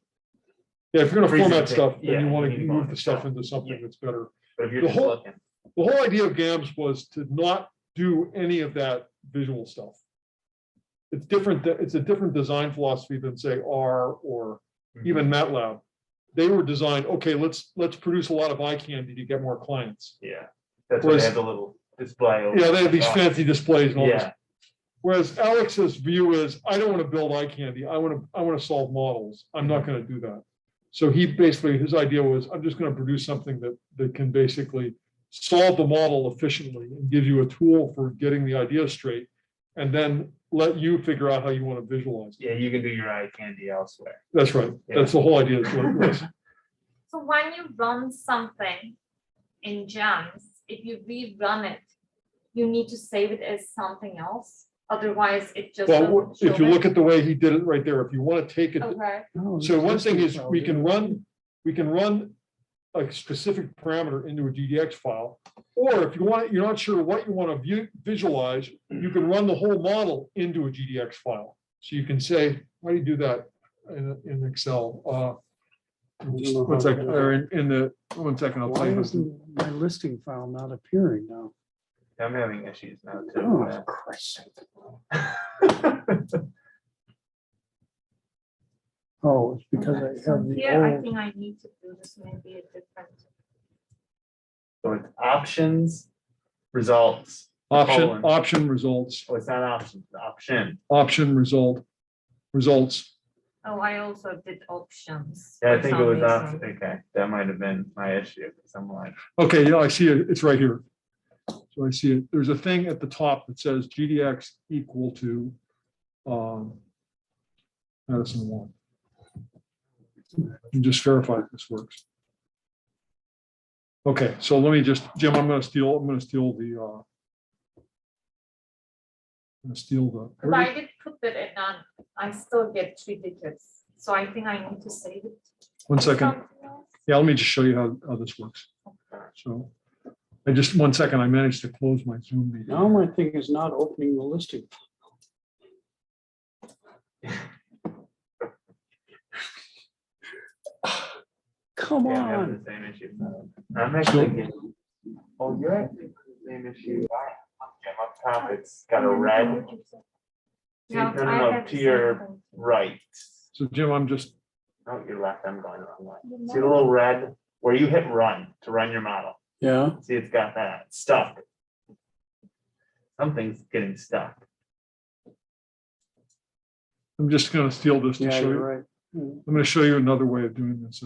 Speaker 2: Yeah, if you're gonna format
Speaker 3: Presentation,
Speaker 2: stuff,
Speaker 3: yeah,
Speaker 2: then you want
Speaker 3: you
Speaker 2: to
Speaker 3: need
Speaker 2: move
Speaker 3: to
Speaker 2: the stuff
Speaker 3: format
Speaker 2: into something
Speaker 3: Yeah.
Speaker 2: that's better.
Speaker 3: but if you're
Speaker 2: The
Speaker 3: just
Speaker 2: whole-
Speaker 3: looking.
Speaker 2: The whole idea of GAMS was to not do any of that visual stuff. It's different, it's a different design philosophy than say R or even MATLAB. They were designed, okay, let's produce a lot of eye candy to get more clients.
Speaker 3: Yeah, that's why
Speaker 2: Whereas-
Speaker 3: they have the little display. over
Speaker 2: Yeah, they have
Speaker 3: the
Speaker 2: these
Speaker 3: top.
Speaker 2: fancy displays and all this.
Speaker 3: Yeah,
Speaker 2: Whereas Alex's view is, I don't want to build eye candy. I want to solve models. I'm not going to do that. So he basically, his idea was, I'm just going to produce something that can basically solve the model efficiently and give you a tool for getting the idea straight, and then let you figure out how you want to visualize it.
Speaker 3: Yeah, you can do your eye candy elsewhere.
Speaker 2: That's right. That's the whole idea. Is what it was.
Speaker 4: So when you run something in GAMS, if you rerun it, you need to save it as something else. Otherwise, it just
Speaker 2: Well,
Speaker 4: doesn't
Speaker 2: if
Speaker 4: show
Speaker 2: you look
Speaker 4: it.
Speaker 2: at the way he did it right there, if you want to take it,
Speaker 4: Okay,
Speaker 1: No,
Speaker 2: so
Speaker 1: it's
Speaker 2: one thing is
Speaker 1: listing
Speaker 2: we
Speaker 1: file,
Speaker 2: can
Speaker 1: yeah.
Speaker 2: run a specific parameter into a GDX file, or if you're not sure what you want to visualize, you can run the whole model into a GDX file. So you can say, why do you do that in Excel? Just
Speaker 1: know
Speaker 2: one
Speaker 1: how to
Speaker 2: second,
Speaker 1: do
Speaker 2: or in the 1 second, I'll tell
Speaker 1: Why
Speaker 2: you.
Speaker 1: isn't my listing file not appearing now?
Speaker 3: I'm having issues now
Speaker 1: Oh,
Speaker 3: too.
Speaker 1: for Christ's sake. Oh, it's because I
Speaker 4: so
Speaker 1: have the
Speaker 4: here, I
Speaker 1: old,
Speaker 4: think I need to do this maybe a different.
Speaker 3: So it's options, results.
Speaker 2: Option results,
Speaker 3: Oh, it's not options, option.
Speaker 2: option results.
Speaker 4: Oh, I also did options.
Speaker 3: Yeah, I
Speaker 4: for
Speaker 3: think it
Speaker 4: some
Speaker 3: was option.
Speaker 4: reason.
Speaker 3: Okay, that might have been my issue. Because I'm like,
Speaker 2: Okay, yeah, I see it. It's right here. So I see it. There's a thing at the top that says GDX equal to Madison 1. And just verify if this works. Okay, so let me just, Jim, I'm gonna steal the
Speaker 4: But I did put that in on, I still get 3 digits, so I think I need to save it.
Speaker 2: 1
Speaker 4: as
Speaker 2: second.
Speaker 4: something else.
Speaker 2: Yeah, let me just show you how this works. So I just, 1 second, I managed to close my Zoom meeting.
Speaker 1: now my thing is not opening the listing. Come
Speaker 3: yeah, I'm having
Speaker 1: on.
Speaker 3: the same issue. I'm actually getting, oh, you're actually the same issue. Yeah, up top, it's got a red.
Speaker 4: No,
Speaker 3: No, no,
Speaker 4: I
Speaker 3: no,
Speaker 4: have
Speaker 3: to
Speaker 4: the
Speaker 3: your
Speaker 4: same thing.
Speaker 3: right.
Speaker 2: So Jim, I'm just,
Speaker 3: No, your left, I'm going the wrong way. See the little red where you hit run to run your model.
Speaker 1: Yeah,
Speaker 3: See, it's got that stuck. Something's getting stuck.
Speaker 2: I'm just gonna steal this to
Speaker 1: yeah,
Speaker 2: show
Speaker 1: you're
Speaker 2: you.
Speaker 1: right.
Speaker 2: I'm gonna show you another way of doing this.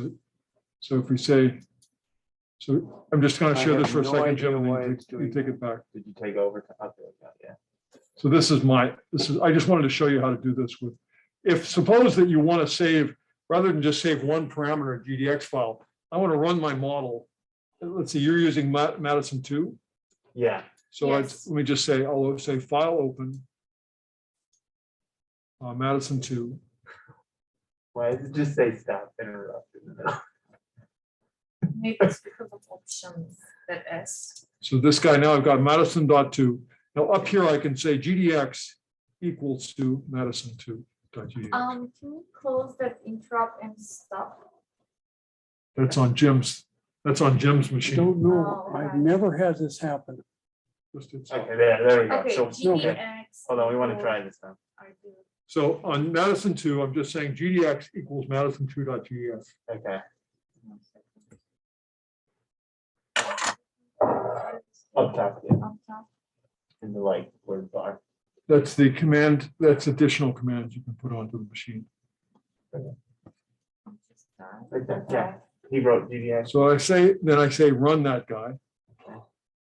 Speaker 2: So if we say, so I'm just gonna
Speaker 1: I
Speaker 2: share this
Speaker 1: have
Speaker 2: for a
Speaker 1: no
Speaker 2: second,
Speaker 1: idea
Speaker 2: Jim, and
Speaker 1: why
Speaker 2: then
Speaker 1: it's
Speaker 2: you
Speaker 1: doing
Speaker 2: take it back.
Speaker 3: Did you take over? Okay, yeah.
Speaker 2: So this is, I just wanted to show you how to do this with, if suppose that you want to save, rather than just save one parameter in GDX file, I want to run my model. Let's see, you're using Madison 2.
Speaker 3: Yeah,
Speaker 2: So
Speaker 4: Yes.
Speaker 2: let me just say, I'll say file open. Madison 2.
Speaker 3: why does it just say stop interrupt in the middle?
Speaker 4: Maybe it's because of options, that S.
Speaker 2: So this guy, now I've got Madison.2. Now up here, I can say GDX equals to Madison2.gdx.
Speaker 4: Can you close that interrupt and stop?
Speaker 2: That's on Jim's machine.
Speaker 1: Don't know.
Speaker 4: Oh,
Speaker 1: I've
Speaker 4: okay.
Speaker 1: never had this happen.
Speaker 2: Just itself.
Speaker 3: Okay, there we go.
Speaker 4: Okay,
Speaker 3: So,
Speaker 4: GDX.
Speaker 3: hold on, we want to
Speaker 4: equals-
Speaker 3: try this now.
Speaker 4: I do.
Speaker 2: So on Madison 2, I'm just saying GDX equals Madison2.gdx.
Speaker 3: Okay. Up top, yeah,
Speaker 4: Up top.
Speaker 3: in the like word bar.
Speaker 2: That's the command, that's additional commands you can put onto the machine.
Speaker 3: Right there, yeah. He wrote GDX.
Speaker 2: So then I say run that guy.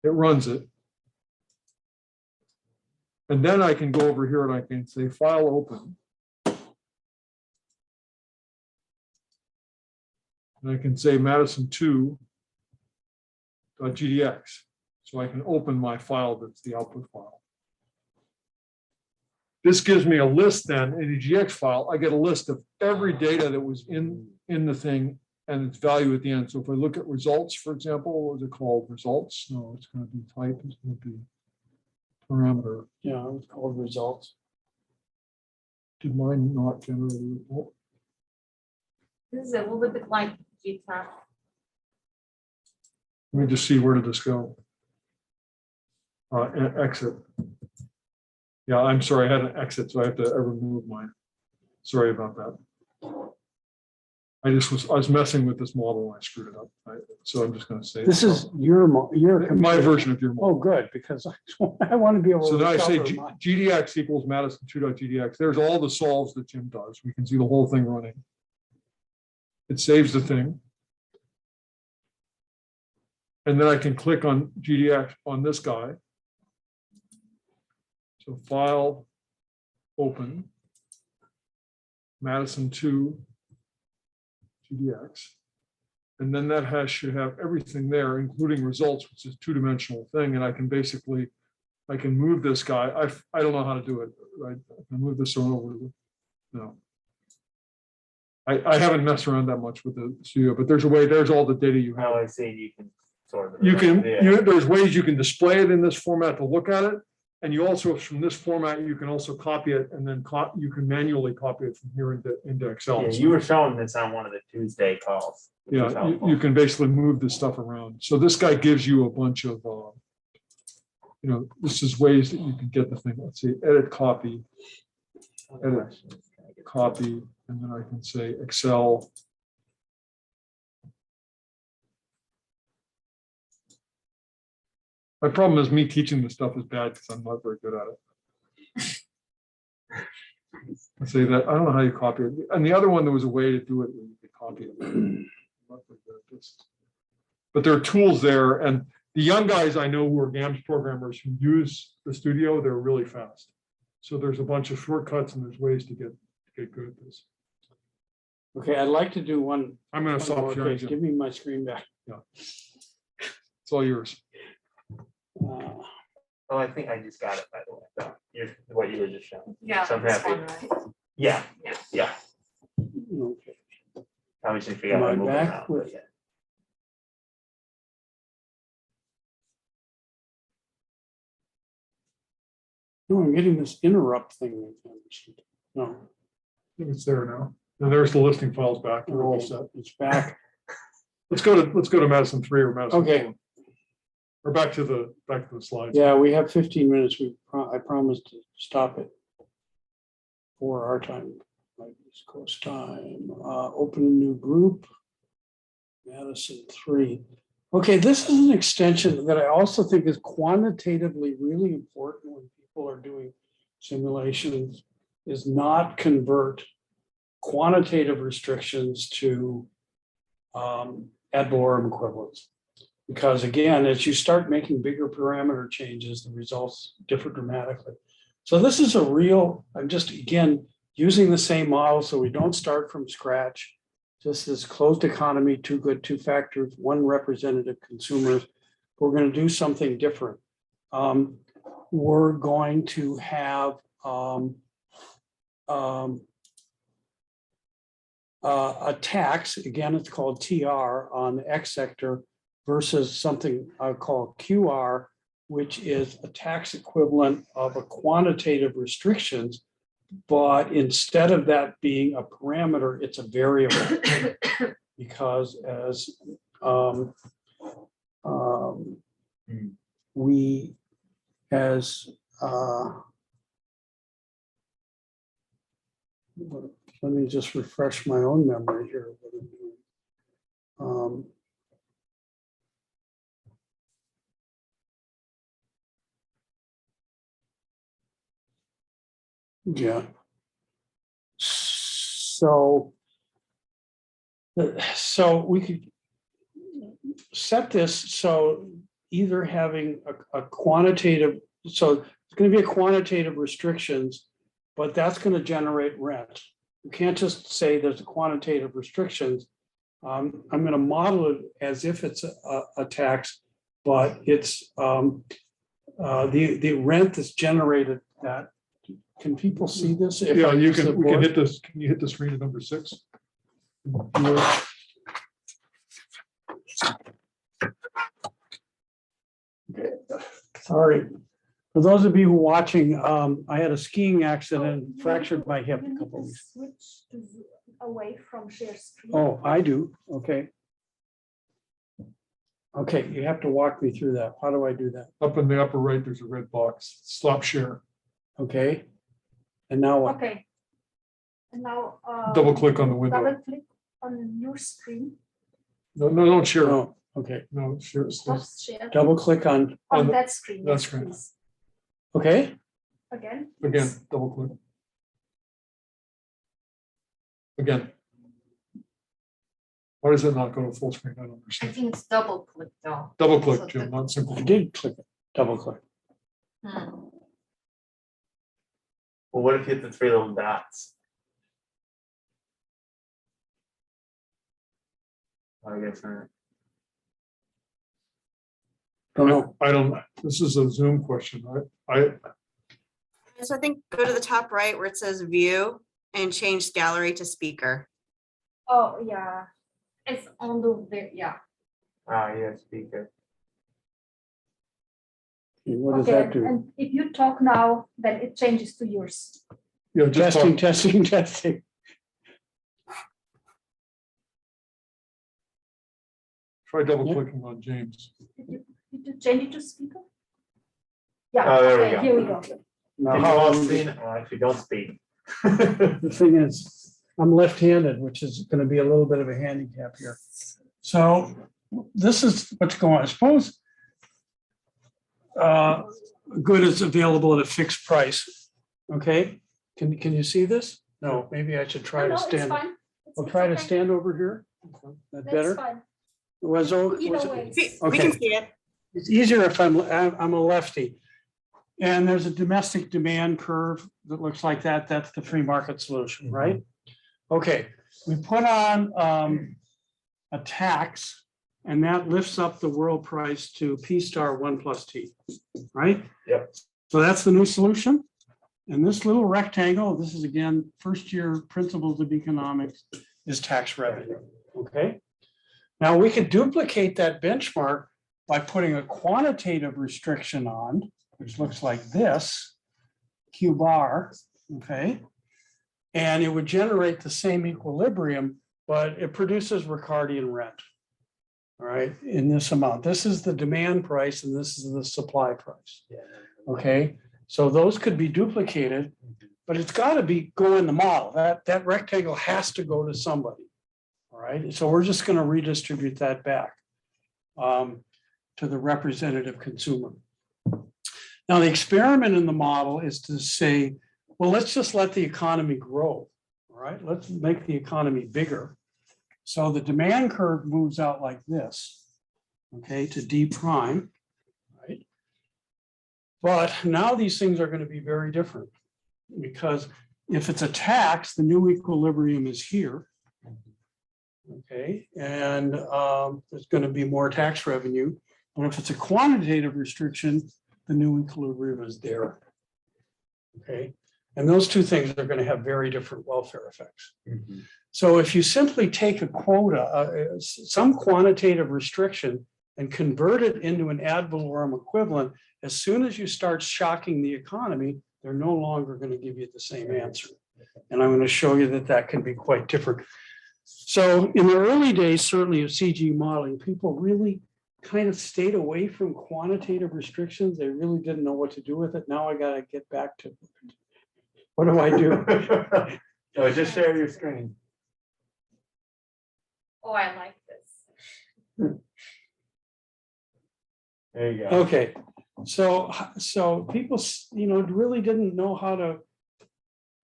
Speaker 2: It runs it. And then I can go over here and I can say file open. And I can say Madison2.gdx. So I can open my file that's the output file. This gives me a list then in the GX file. I get a list of every data that was in the thing and its value at the end. So if I look at results, for example, what was it called? Results? No, it's going to be type. It's going to be parameter.
Speaker 1: Yeah, it's called results.
Speaker 2: Did mine not generate a report?
Speaker 4: This is a little bit like GTAP.
Speaker 2: Let me just see, where did this go? Exit. Yeah, I'm sorry, I had an exit, so I have to remove mine. Sorry about that. I was messing with this model and I screwed it up. So I'm just gonna say.
Speaker 1: This is your, your.
Speaker 2: My version of your
Speaker 1: Oh,
Speaker 2: model.
Speaker 1: good, because I want to be able
Speaker 2: So
Speaker 1: to
Speaker 2: then I say
Speaker 1: recover mine.
Speaker 2: GDX equals Madison 2.GDX. There's all the solves that Jim does. We can see the whole thing running. It saves the thing. And then I can click on GDX on this guy. So file, open, Madison 2 GDX. And then that should have everything there, including results, which is a two-dimensional thing. And I can basically, I can move this guy. I don't know how to do it, right? I can move this one over. No. I haven't messed around that much with the studio, but there's a way, there's all the data you have.
Speaker 3: Oh, I see, you can sort of.
Speaker 2: You can,
Speaker 3: Yeah.
Speaker 2: there's ways you can display it in this format to look at it. And you also, from this format, you can also copy it and then you can manually copy it from here into Excel.
Speaker 3: Yeah, you were showing this on one of the Tuesday calls. which was
Speaker 2: Yeah, you
Speaker 3: helpful.
Speaker 2: can basically move this stuff around. So this guy gives you a bunch of, this is ways that you can get the thing. Let's see, edit, copy, edit, copy, and then I can say Excel. My problem is me teaching this stuff is bad because I'm not very good at it. I say that, I don't know how you copy it. And the other one, there was a way to do it where you could copy it. I'm not very good at this. But there are tools there, and the young guys I know who are GAMS programmers who use the studio, they're really fast. So there's a bunch of shortcuts and there's ways to get good at this.
Speaker 1: Okay, I'd like to do one.
Speaker 2: I'm gonna
Speaker 1: one
Speaker 2: stop
Speaker 1: more
Speaker 2: sharing.
Speaker 1: case.
Speaker 2: Jim.
Speaker 1: Give me my screen back.
Speaker 2: It's all yours.
Speaker 3: Oh, I think I just got it, by the way. So what you were just showing.
Speaker 4: Yeah.
Speaker 3: So I'm
Speaker 4: this
Speaker 3: happy.
Speaker 4: one, right?
Speaker 3: Yeah,
Speaker 4: Yeah.
Speaker 3: yeah.
Speaker 1: Okay.
Speaker 3: Probably should figure out how to
Speaker 1: Am I
Speaker 3: move it
Speaker 1: back
Speaker 3: around,
Speaker 1: with-
Speaker 3: but yeah.
Speaker 1: No, I'm getting this interrupt thing. No.
Speaker 2: It's there now. And there's the listing files back. We're all
Speaker 1: Okay,
Speaker 2: set.
Speaker 1: it's back.
Speaker 2: Let's go to Madison 3 or Madison
Speaker 1: Okay.
Speaker 2: 4. Or back to the slides.
Speaker 1: Yeah, we have 15 minutes. I promised to stop it for our time, like East Coast time. Open a new group. Madison 3. Okay, this is an extension that I also think is quantitatively really important when people are doing simulations, is not convert quantitative restrictions to ad valorem equivalents. Because again, as you start making bigger parameter changes, the results differ dramatically. So this is a real, I'm just, again, using the same model so we don't start from scratch. Just this closed economy, two good, two factors, one representative consumer. We're going to do something different. We're going to have a tax, again, it's called TR on the X sector versus something I call QR, which is a tax equivalent of a quantitative restrictions. But instead of that being a parameter, it's a variable because as let me just refresh my own memory here. Yeah. So we could set this so either having a quantitative, so it's going to be a quantitative restrictions, but that's going to generate rent. You can't just say there's a quantitative restrictions. I'm going to model it as if it's a tax, but it's the rent that's generated that. Can people see this? If
Speaker 2: Yeah,
Speaker 1: I
Speaker 2: you
Speaker 1: use the
Speaker 2: can, we can
Speaker 1: board?
Speaker 2: hit this. Can you hit the screen at number 6?
Speaker 1: Okay. Sorry. For those of you who are watching, I had a skiing accident, and fractured my hip a couple of weeks.
Speaker 4: Switch away from share screen.
Speaker 1: Oh, I do. Okay. Okay, you have to walk me through that. How do I do that?
Speaker 2: Up in the upper right, there's a red box. Stop share.
Speaker 1: Okay. And now what?
Speaker 4: Okay. And now.
Speaker 2: Double click on the window.
Speaker 4: Double click
Speaker 5: on your screen.
Speaker 2: No, don't share.
Speaker 1: No, okay,
Speaker 2: No, share.
Speaker 5: Stop share
Speaker 1: double click on,
Speaker 2: on the-
Speaker 5: that screen.
Speaker 2: that
Speaker 5: yes,
Speaker 2: screen.
Speaker 5: please.
Speaker 1: okay,
Speaker 5: Again.
Speaker 2: Again, double click. Again. Why does it not go to full screen? I don't
Speaker 4: I
Speaker 2: understand.
Speaker 4: think it's double click though.
Speaker 2: Double
Speaker 4: So
Speaker 2: click, Jim,
Speaker 4: the-
Speaker 2: not simple.
Speaker 1: I did click it, double click.
Speaker 4: Hmm.
Speaker 3: Well, what if you hit the three little dots? I guess not.
Speaker 1: Don't know,
Speaker 2: I don't, this is a Zoom question, I,
Speaker 6: So I think go to the top right where it says view and change gallery to speaker.
Speaker 4: Oh, yeah. It's on the, yeah.
Speaker 3: Ah, yeah, speaker.
Speaker 1: what does
Speaker 5: Okay,
Speaker 1: that do?
Speaker 5: and if you talk now, then it changes to yours.
Speaker 2: yeah, just
Speaker 1: Testing,
Speaker 2: talk,
Speaker 1: testing, testing.
Speaker 2: try double
Speaker 1: Yeah.
Speaker 2: clicking on James.
Speaker 5: Did you change it to speaker? Yeah,
Speaker 3: Oh, there we
Speaker 5: okay,
Speaker 3: go.
Speaker 5: here we go.
Speaker 1: Now,
Speaker 3: Can you
Speaker 1: how,
Speaker 3: all see? Oh, actually, don't speak.
Speaker 1: the thing is, I'm left-handed, which is gonna be a little bit of a handicap here. So this is what's going on. I suppose good is available at a fixed price. Okay, can you see this? No, maybe I should try
Speaker 5: No,
Speaker 1: to
Speaker 5: no, it's
Speaker 1: stand.
Speaker 5: fine.
Speaker 1: I'll
Speaker 5: It's
Speaker 1: try to
Speaker 5: okay.
Speaker 1: stand over here. That
Speaker 5: That's
Speaker 1: better?
Speaker 5: fine.
Speaker 1: Was
Speaker 5: Either way.
Speaker 6: We can
Speaker 1: Okay.
Speaker 6: see it.
Speaker 1: It's easier if I'm a lefty. And there's a domestic demand curve that looks like that. That's the free market solution, right? Okay, we put on a tax and that lifts up the world price to P star 1 plus T, right?
Speaker 3: Yep.
Speaker 1: So that's the new solution. And this little rectangle, this is again, first year principles of economics, is tax revenue, okay? Now we could duplicate that benchmark by putting a quantitative restriction on, which looks like this, Q bar, okay? And it would generate the same equilibrium, but it produces Ricardian rent, all right, in this amount. This is the demand price and this is the supply price, okay? So those could be duplicated, but it's got to be go in the model. That rectangle has to go to somebody, all right? So we're just going to redistribute that back to the representative consumer. Now, the experiment in the model is to say, well, let's just let the economy grow, all right? Let's make the economy bigger. So the demand curve moves out like this, okay, to D prime, right? But now these things are going to be very different because if it's a tax, the new equilibrium is here, okay? And there's going to be more tax revenue. And if it's a quantitative restriction, the new equilibrium is there. Okay, and those two things are going to have very different welfare effects. So if you simply take a quota, some quantitative restriction and convert it into an ad valorem equivalent, as soon as you start shocking the economy, they're no longer going to give you the same answer. And I'm going to show you that that can be quite different. So in the early days, certainly of CG modeling, people really kind of stayed away from quantitative restrictions. They really didn't know what to do with it. Now I got to get back to it. What do I do?
Speaker 3: No, just share your screen.
Speaker 4: Oh, I like this.
Speaker 3: There you go.
Speaker 1: Okay, so people, really didn't know how to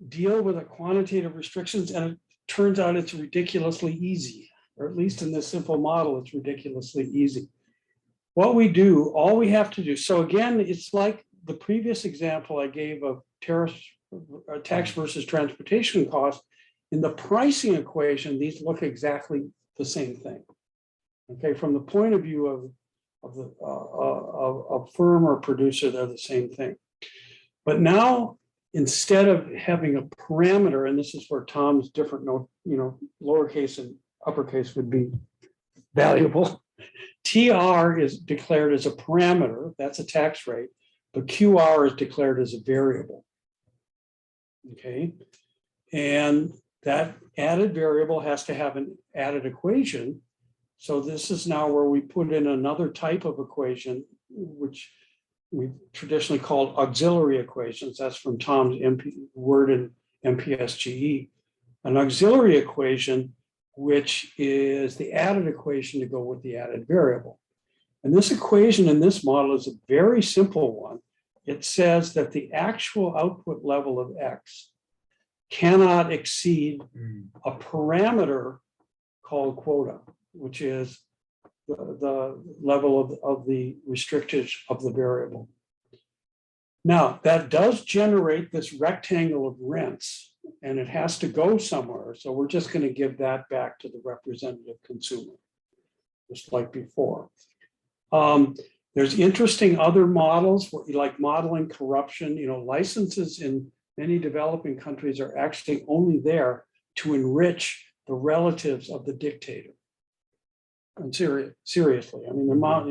Speaker 1: deal with the quantitative restrictions, and it turns out it's ridiculously easy, or at least in this simple model, it's ridiculously easy. What we do, all we have to do, so again, it's like the previous example I gave of tax versus transportation costs. In the pricing equation, these look exactly the same thing. Okay, from the point of view of a firm or producer, they're the same thing. But now, instead of having a parameter, and this is where Tom's different note, lowercase and uppercase would be valuable. TR is declared as a parameter, that's a tax rate, but QR is declared as a variable. Okay, and that added variable has to have an added equation. So this is now where we put in another type of equation, which we've traditionally called auxiliary equations. That's from Tom's word in MPSGE. An auxiliary equation which is the added equation to go with the added variable. And this equation in this model is a very simple one. It says that the actual output level of X cannot exceed a parameter called quota, which is the level of the restricted of the variable. Now, that does generate this rectangle of rents, and it has to go somewhere. So we're just going to give that back to the representative consumer, just like before. There's interesting other models, like modeling corruption. Licenses in many developing countries are actually only there to enrich the relatives of the dictator. And seriously, I mean, the amount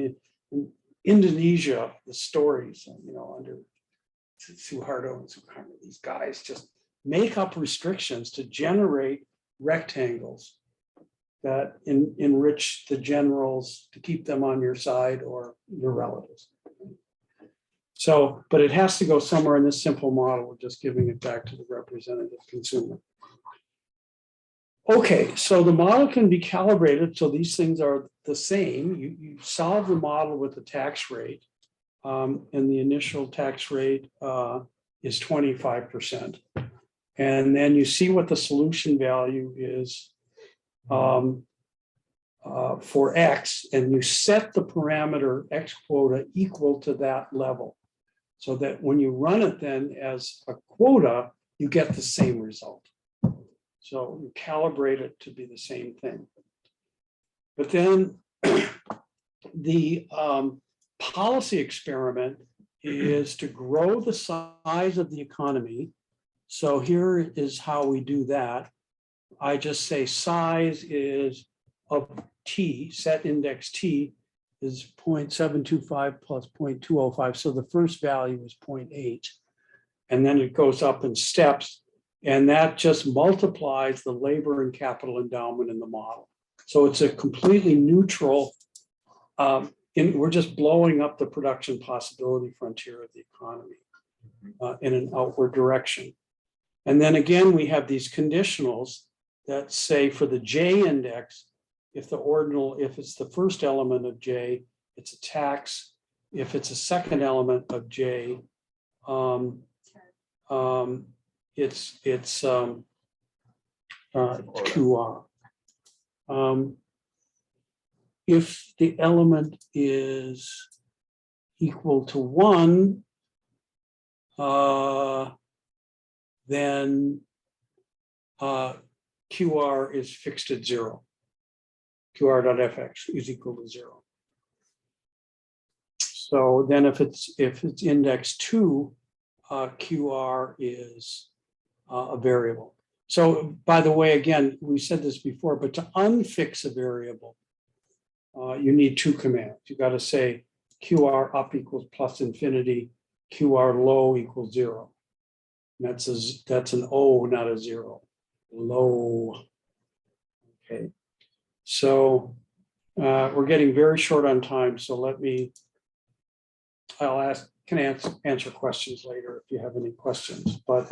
Speaker 1: in Indonesia, the stories, under Suharto and Sukarno, these guys just make up restrictions to generate rectangles that enrich the generals to keep them on your side or your relatives. So, but it has to go somewhere in this simple model. We're just giving it back to the representative consumer. Okay, so the model can be calibrated so these things are the same. You solve the model with the tax rate, and the initial tax rate is 25%. And then you see what the solution value is for X, and you set the parameter X quota equal to that level, so that when you run it then as a quota, you get the same result. So you calibrate it to be the same thing. But then the policy experiment is to grow the size of the economy. So here is how we do that. I just say size is of T, set index T is 0.725 plus 0.205. So the first value is 0.8. And then it goes up in steps. And that just multiplies the labor and capital endowment in the model. So it's a completely neutral, we're just blowing up the production possibility frontier of the economy in an outward direction. And then again, we have these conditionals that say for the J index, if it's the first element of J, it's a tax. If it's a second element of J, it's QR. If the element is equal to 1, then QR is fixed at 0. QR.fx is equal to 0. So then if it's index 2, QR is a variable. So by the way, again, we said this before, but to unfix a variable, you need 2 commands. You got to say QR up equals plus infinity, QR low equals 0. And that's an O, not a 0. Low. Okay. So we're getting very short on time. So can answer questions later if you have any questions. But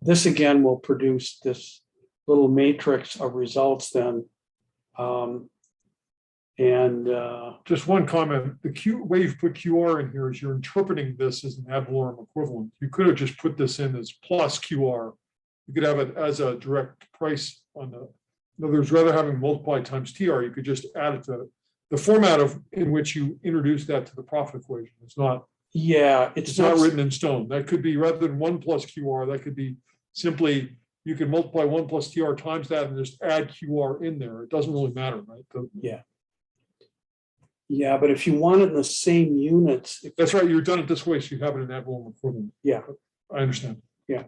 Speaker 1: this again will produce this little matrix of results then.
Speaker 2: Just one comment, the way you've put QR in here is you're interpreting this as an ad valorem equivalent. You could have just put this in as plus QR. You could have it as a direct price on the, in other words, rather having multiplied times TR, you could just add it to the format in which you introduce that to the profit equation. It's not, it's not written in stone. That could be, rather than 1 plus QR, that could be simply, you can multiply 1 plus TR times that and just add QR in there. It doesn't really matter, right?
Speaker 1: Yeah, but if you want it in the same units.
Speaker 2: That's right. You've done it this way, so you have it in ad valorem equivalent.
Speaker 1: Yeah.
Speaker 2: I understand.
Speaker 1: Yeah.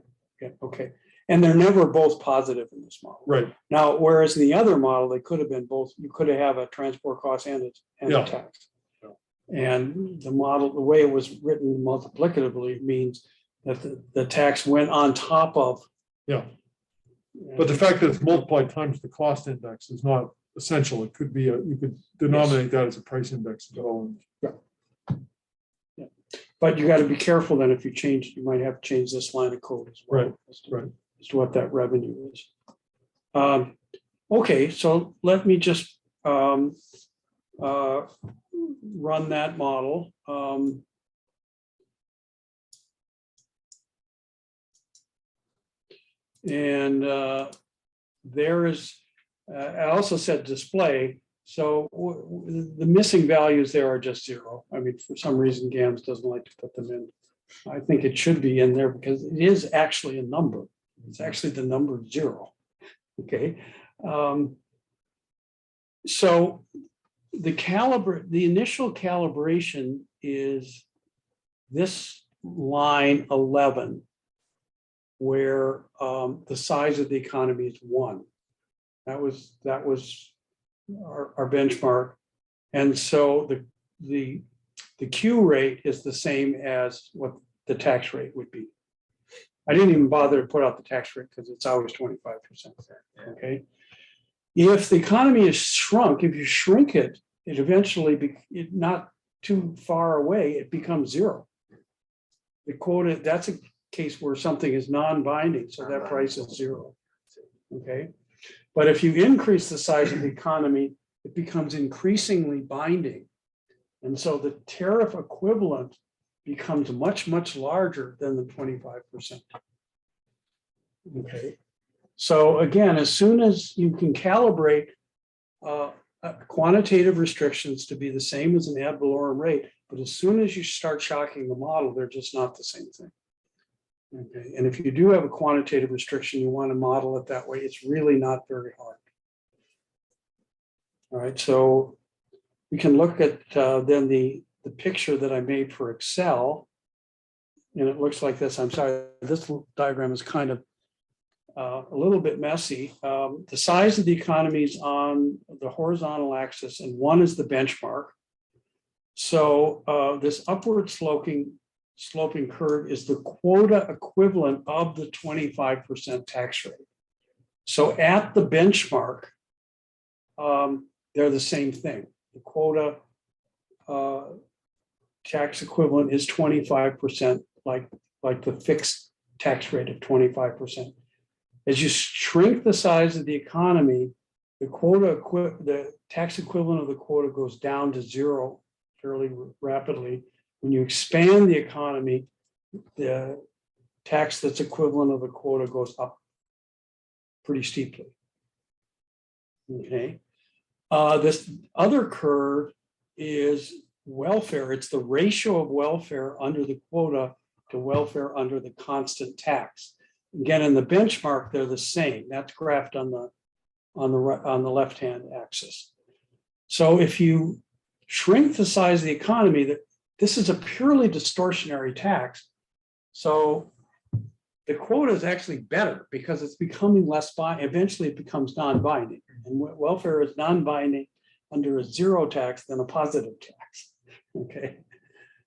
Speaker 1: Okay. And they're never both positive in this model.
Speaker 2: Right.
Speaker 1: Now, whereas in the other model, they could have been both. You could have a transport cost and a tax. And the model, the way it was written multiplicatively, means that the tax went on top of.
Speaker 2: Yeah. But the fact that it's multiplied times the cost index is not essential. It could be you could denominate that as a price index.
Speaker 1: Yeah. But you got to be careful then if you change, you might have to change this line of code as well.
Speaker 2: Right.
Speaker 1: As to what that revenue is. Okay, so let me just run that model. And there is, I also said display. So the missing values there are just zero. I mean, for some reason, GAMS doesn't like to put them in. I think it should be in there because it is actually a number. It's actually the number zero. Okay. So the initial calibration is this line 11, where the size of the economy is 1. That was our benchmark. And so the Q rate is the same as what the tax rate would be. I didn't even bother to put out the tax rate because it's always 25%. Okay. If the economy is shrunk, if you shrink it, it eventually, not too far away, it becomes zero. The quota, that's a case where something is non-binding, so that price is zero. Okay. But if you increase the size of the economy, it becomes increasingly binding. And so the tariff equivalent becomes much, much larger than the 25%. Okay. So again, as soon as you can calibrate quantitative restrictions to be the same as an ad valorem rate, but as soon as you start shocking the model, they're just not the same thing. Okay. And if you do have a quantitative restriction, you want to model it that way, it's really not very hard. All right, so we can look at then the picture that I made for Excel. And it looks like this. I'm sorry, this diagram is kind of a little bit messy. The size of the economy is on the horizontal axis, and 1 is the benchmark. So this upward sloping curve is the quota equivalent of the 25% tax rate. So at the benchmark, they're the same thing. The quota tax equivalent is 25%, like the fixed tax rate of 25%. As you shrink the size of the economy, the tax equivalent of the quota goes down to zero fairly rapidly. When you expand the economy, the tax that's equivalent of the quota goes up pretty steeply. Okay. This other curve is welfare. It's the ratio of welfare under the quota to welfare under the constant tax. Again, in the benchmark, they're the same. That's graphed on the left-hand axis. So if you shrink the size of the economy, this is a purely distortionary tax. So the quota is actually better because it's becoming less binding. Eventually it becomes non-binding, and welfare is non-binding under a zero tax than a positive tax. Okay,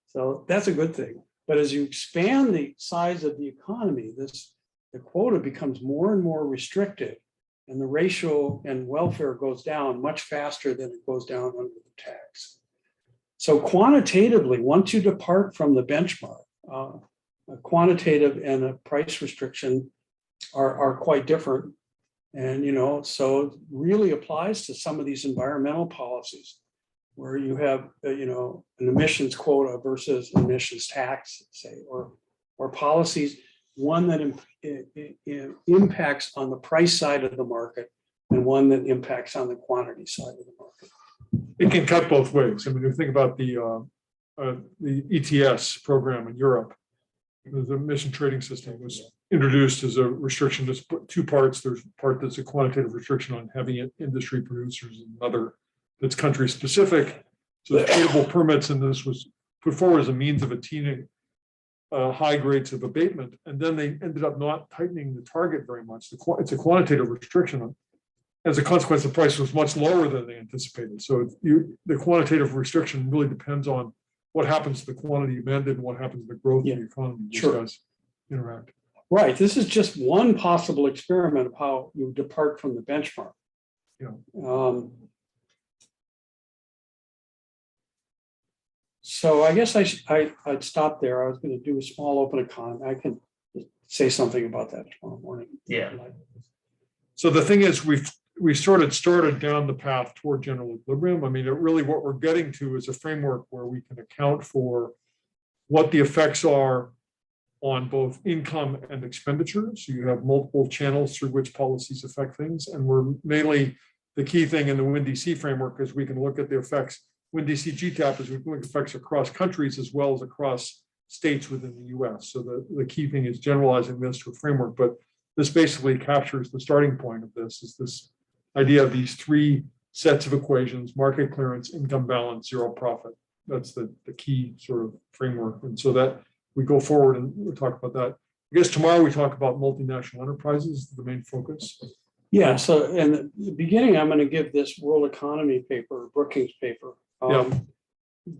Speaker 1: so that's a good thing. But as you expand the size of the economy, the quota becomes more and more restrictive, and the ratio and welfare goes down much faster than it goes down under the tax. So quantitatively, once you depart from the benchmark, a quantitative and a price restriction are quite different. And, so it really applies to some of these environmental policies where you have, an emissions quota versus emissions tax, say, or policies, one that impacts on the price side of the market and one that impacts on the quantity side of the market.
Speaker 2: It can cut both ways. I mean, if you think about the ETS program in Europe, the emission trading system was introduced as a restriction. There's 2 parts. There's a part that's a quantitative restriction on heavy industry producers, and another that's country specific. So the potable permits, and this was put forward as a means of attaining high grades of abatement. And then they ended up not tightening the target very much. It's a quantitative restriction. As a consequence, the price was much lower than they anticipated. So the quantitative restriction really depends on what happens to the quantity amended and what happens to the growth of the economy. These guys interact.
Speaker 1: Right. This is just one possible experiment of how you depart from the benchmark.
Speaker 2: Yeah.
Speaker 1: So I guess I'd stop there. I was going to do a small open economy. I can say something about that tomorrow morning.
Speaker 3: Yeah.
Speaker 2: So the thing is, we sort of started down the path toward general equilibrium. I mean, really what we're getting to is a framework where we can account for what the effects are on both income and expenditure. So you have multiple channels through which policies affect things. And we're mainly, the key thing in the WIN-DC framework is we can look at the effects. WIN-DC GTAP is we can look at effects across countries as well as across states within the US. So the key thing is generalizing this to a framework, but this basically captures the starting point of this, is this idea of these three sets of equations: market clearance, income balance, zero profit. That's the key sort of framework. And so that we go forward and we'll talk about that. I guess tomorrow we talk about multinational enterprises, the main focus.
Speaker 1: Yeah, so in the beginning, I'm going to give this world economy paper, Brookings paper,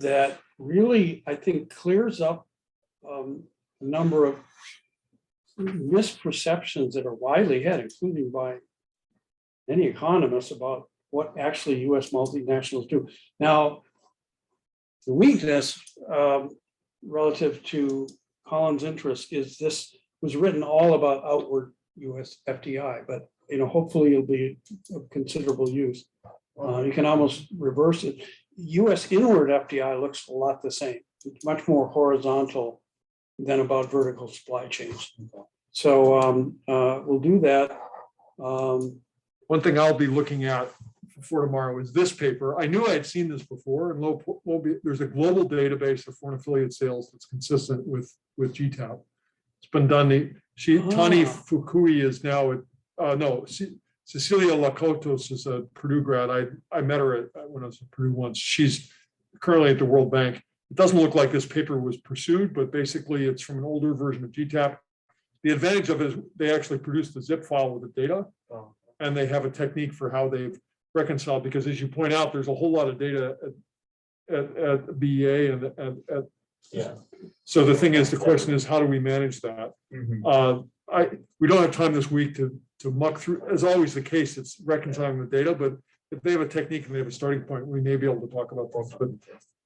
Speaker 1: that really, I think, clears up a number of misperceptions that are widely held, including by many economists, about what actually US multinationals do. Now, the weakness relative to Collins' interest is this was written all about outward US FDI, but hopefully it'll be of considerable use. You can almost reverse it. US inward FDI looks a lot the same. It's much more horizontal than about vertical supply chains. So we'll do that.
Speaker 2: One thing I'll be looking at for tomorrow is this paper. I knew I had seen this before, and there's a global database of foreign affiliate sales that's consistent with GTAP. It's been done. Tani Fukui is now at, Cecilia Lakotos is a Purdue grad. I met her when I was at Purdue once. She's currently at the World Bank. It doesn't look like this paper was pursued, but basically it's from an older version of GTAP. The advantage of it is they actually produced a zip file with the data, and they have a technique for how they've reconciled, because as you point out, there's a whole lot of data at BEA and so the thing is, the question is, how do we manage that? We don't have time this week to muck through, as always the case, it's reconciling the data, but if they have a technique and they have a starting point, we may be able to talk about those. But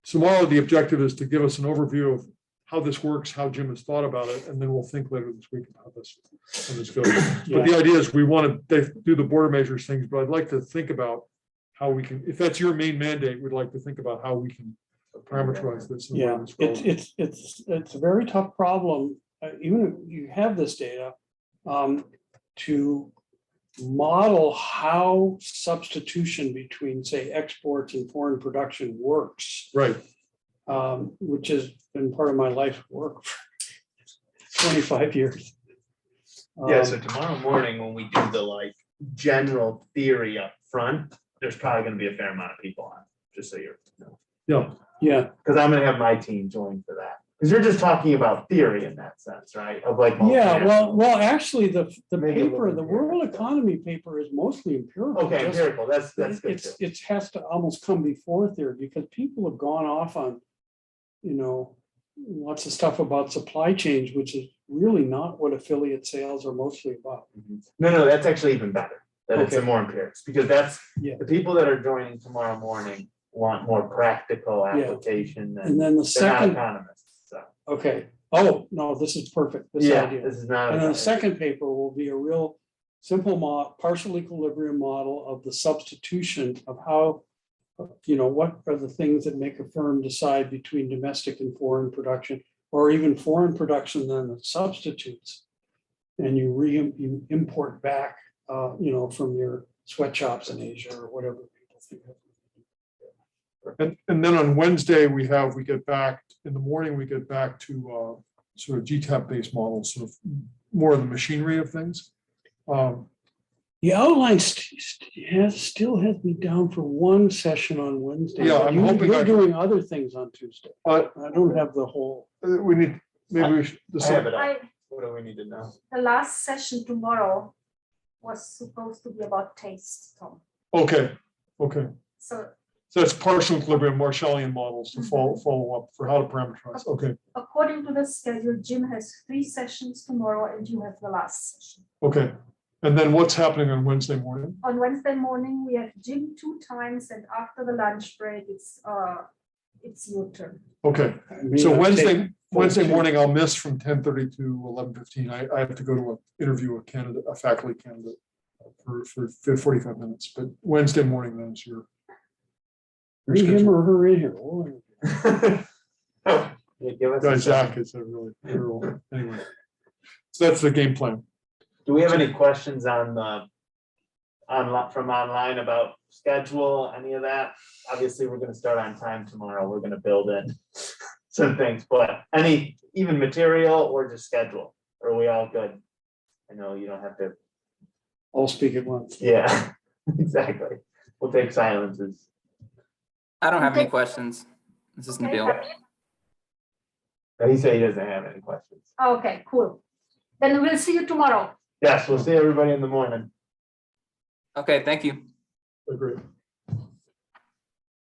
Speaker 2: tomorrow, the objective is to give us an overview of how this works, how Jim has thought about it, and then we'll think later this week about how this goes. But the idea is we want to do the border measures things, but I'd like to think about how we can, if that's your main mandate, we'd like to think about how we can parameterize this.
Speaker 1: Yeah, it's a very tough problem, even if you have this data, to model how substitution between, say, exports and foreign production works.
Speaker 2: Right.
Speaker 1: Which has been part of my life work for 25 years.
Speaker 3: Yeah, so tomorrow morning, when we do the general theory up front, there's probably gonna be a fair amount of people on, just so you know.
Speaker 1: Yeah.
Speaker 3: Because I'm gonna have my team join for that. Because you're just talking about theory in that sense, right? Of
Speaker 1: Yeah, well, actually, the
Speaker 3: Maybe a
Speaker 1: paper,
Speaker 3: little
Speaker 1: the
Speaker 3: empirical.
Speaker 1: world economy paper is mostly empirical.
Speaker 3: Okay,
Speaker 1: Just-
Speaker 3: empirical, that's good too.
Speaker 1: It has to almost come before theory, because people have gone off on, lots of stuff about supply chains, which is really not what affiliate sales are mostly about.
Speaker 3: No, that's actually even better. That it's a
Speaker 1: Okay.
Speaker 3: more empirics, because that's
Speaker 1: Yeah.
Speaker 3: the people that are joining tomorrow morning want more practical application
Speaker 1: And then the
Speaker 3: they're not
Speaker 1: second,
Speaker 3: economists. So
Speaker 1: okay, oh, no, this is perfect, this
Speaker 3: yeah,
Speaker 1: idea.
Speaker 3: this is not.
Speaker 1: And then the second paper will be a real simple partial equilibrium model of the substitution of how, what are the things that make a firm decide between domestic and foreign production, or even foreign production then that substitutes. And you import back, from your sweatshops in Asia or whatever people think of.
Speaker 2: And then on Wednesday, we get back in the morning, we get back to sort of GTAP based models, sort of more of the machinery of things.
Speaker 1: The outline still has me down for one session on Wednesday.
Speaker 2: Yeah,
Speaker 1: but
Speaker 2: I'm hoping
Speaker 1: you're
Speaker 2: I can-
Speaker 1: doing other things on Tuesday. I don't have the whole.
Speaker 2: We need, maybe we should.
Speaker 3: I have it up.
Speaker 5: I,
Speaker 3: What do we need to know?
Speaker 5: the last session tomorrow was supposed to be about taste, Tom.
Speaker 2: Okay.
Speaker 5: So
Speaker 2: So that's partial equilibrium Marshallian models to follow up for how to parameterize. Okay.
Speaker 5: according to the schedule, Jim has 3 sessions tomorrow and you have the last session.
Speaker 2: Okay. And then what's happening on Wednesday morning?
Speaker 5: On Wednesday morning, we have Jim 2 times and after the lunch break, it's your turn.
Speaker 2: Okay. So Wednesday morning, I'll miss from 10:30 to 11:15. I have to go to an interview a faculty candidate. for 45 minutes, but Wednesday morning, then is your.
Speaker 1: Bring him or her in here. Oh,
Speaker 3: Yeah, give us a
Speaker 2: Guys, Zach
Speaker 3: second.
Speaker 2: is a really, anyway. So that's the game plan.
Speaker 3: Do we have any questions on the from online about schedule, any of that? Obviously, we're gonna start on time tomorrow. We're gonna build in some things, but any, even material or just schedule? Are we all good? I know you don't have to,
Speaker 1: I'll speak at once.
Speaker 3: yeah, exactly. We'll take silences.
Speaker 7: I don't have any
Speaker 5: Okay.
Speaker 7: questions. This is
Speaker 4: Okay,
Speaker 7: Nabil.
Speaker 3: He said he doesn't have any questions.
Speaker 5: Okay, cool. Then we'll see you tomorrow.
Speaker 3: Yes, we'll see everybody in the morning.
Speaker 7: Okay, thank you.
Speaker 2: Agree.